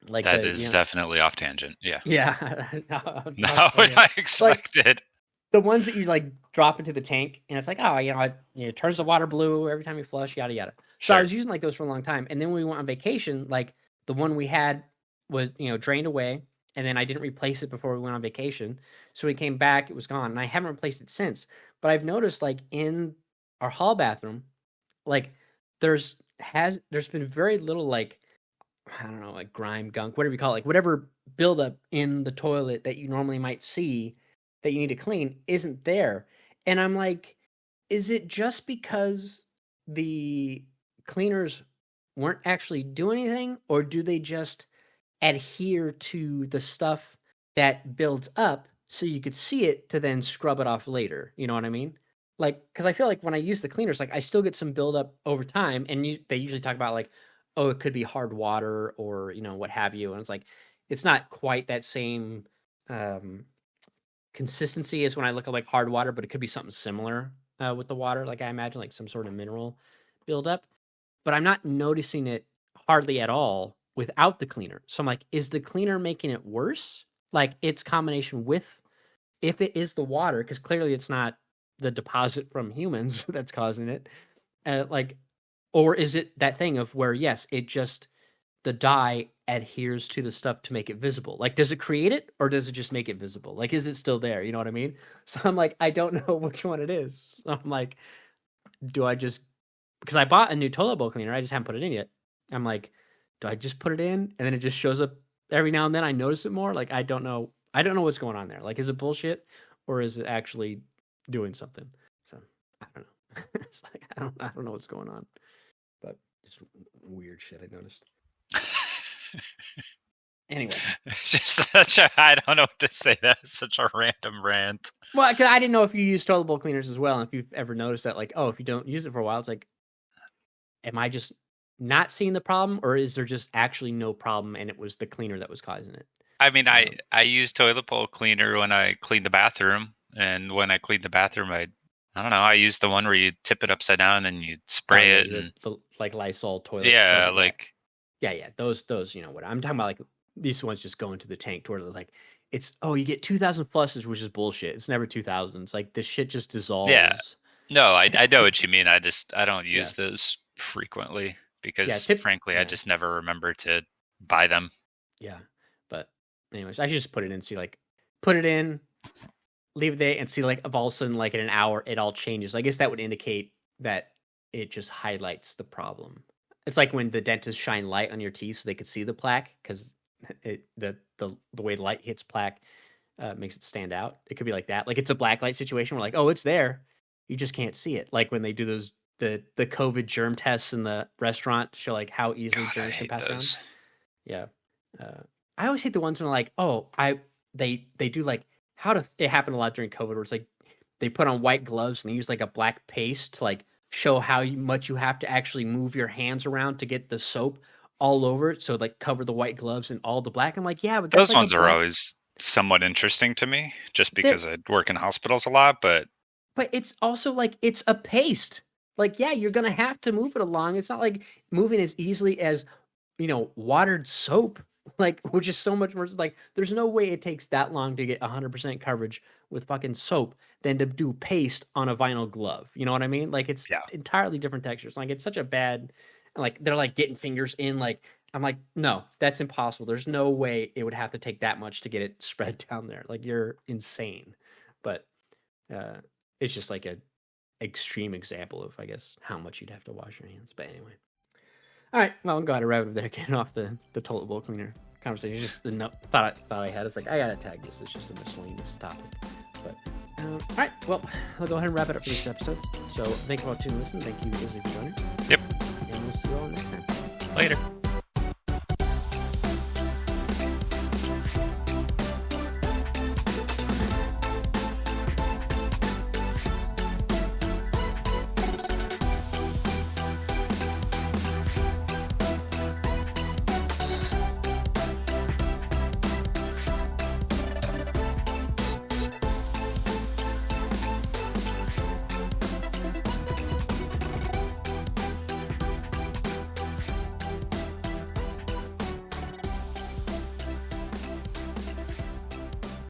Like that is definitely off tangent. Yeah. Yeah. Not what I expected. Like, the ones that you like drop into the tank, and it's like, oh, it turns the water blue every time you flush, yada yada. So I was using like those for a long time, and then when we went on vacation, like the one we had was drained away, and then I didn't replace it before we went on vacation. So we came back, it was gone, and I haven't replaced it since. But I've noticed like in our hall bathroom, like there's been very little like, I don't know, like grime, gunk, whatever you call it, like whatever buildup in the toilet that you normally might see that you need to clean isn't there. And I'm like, is it just because the cleaners weren't actually doing anything, or do they just adhere to the stuff that builds up so you could see it to then scrub it off later? You know what I mean? Like, because I feel like when I use the cleaners, like I still get some buildup over time, and they usually talk about like, oh, it could be hard water or what have you, and it's like it's not quite that same consistency as when I look at like hard water, but it could be something similar with the water. Like I imagine like some sort of mineral buildup, but I'm not noticing it hardly at all without the cleaner. So I'm like, is the cleaner making it worse? Like its combination with, if it is the water, because clearly it's not the deposit from humans that's causing it. Or is it that thing of where, yes, it just, the dye adheres to the stuff to make it visible? Like, does it create it or does it just make it visible? Like, is it still there? You know what I mean? So I'm like, I don't know which one it is. So I'm like, because I bought a new toilet bowl cleaner. I just haven't put it in yet. I'm like, do I just put it in and then it just shows up every now and then? I notice it more. Like, I don't know what's going on there. Like, is it bullshit or is it actually doing something? So I don't know. It's like, I don't know what's going on, but just weird shit I noticed. Anyway, it's just I don't know what to say. That's such a random rant. Well, because I didn't know if you use toilet bowl cleaners as well, and if you've ever noticed that, like, oh, if you don't use it for a while, it's like, am I just not seeing the problem, or is there just actually no problem, and it was the cleaner that was causing it? I mean, I use toilet bowl cleaner when I clean the bathroom, and when I clean the bathroom, I don't know. I use the one where you tip it upside down and you spray it, the like Lysol toilet. Yeah, like. Yeah, those, what I'm talking about, like these ones just go into the tank to where like it's, oh, you get 2,000 flushes, which is bullshit. It's never 2,000. It's like this shit just dissolves. Yeah, no, I know what you mean. I don't use those frequently because frankly, I just never remember to buy them. Yeah, but anyways, I should just put it in. See, like put it in, leave it there, and see like if all of a sudden like in an hour it all changes. I guess that would indicate that it just highlights the problem. It's like when the dentists shine light on your teeth so they could see the plaque, because the way light hits black makes it stand out. It could be like that. Like it's a black light situation where like, oh, it's there, you just can't see it. Like when they do those the COVID germ tests in the restaurant to show like how easily germs can pass around. Yeah, I always hate the ones when like, oh, they do like it happened a lot during COVID where it's like they put on white gloves and they use like a black paste to like show how much you have to actually move your hands around to get the soap all over it, so like cover the white gloves and all the black. I'm like, yeah, but that's those ones are always somewhat interesting to me, just because I work in hospitals a lot. But it's also like it's a paste. Like, yeah, you're gonna have to move it along. It's not like moving as easily as watered soap. Like, which is so much more like there's no way it takes that long to get 100% coverage with fucking soap than to do paste on a vinyl glove. You know what I mean? Like it's entirely different textures. Like it's such a bad, like they're like getting fingers in. Like I'm like, no, that's impossible. There's no way it would have to take that much to get it spread down there. Like you're insane. But it's just like a extreme example of, I guess, how much you'd have to wash your hands. But anyway. All right, well, I'm glad I wrapped up there, getting off the toilet bowl cleaner conversation. Just the thought I had. It's like, I gotta tag this. It's just a miscellaneous topic. But all right, well, I'll go ahead and wrap it up for this episode. So thank you all for tuning in. Thank you, Izzy, for joining. Yep. And we'll see you all next time. Later.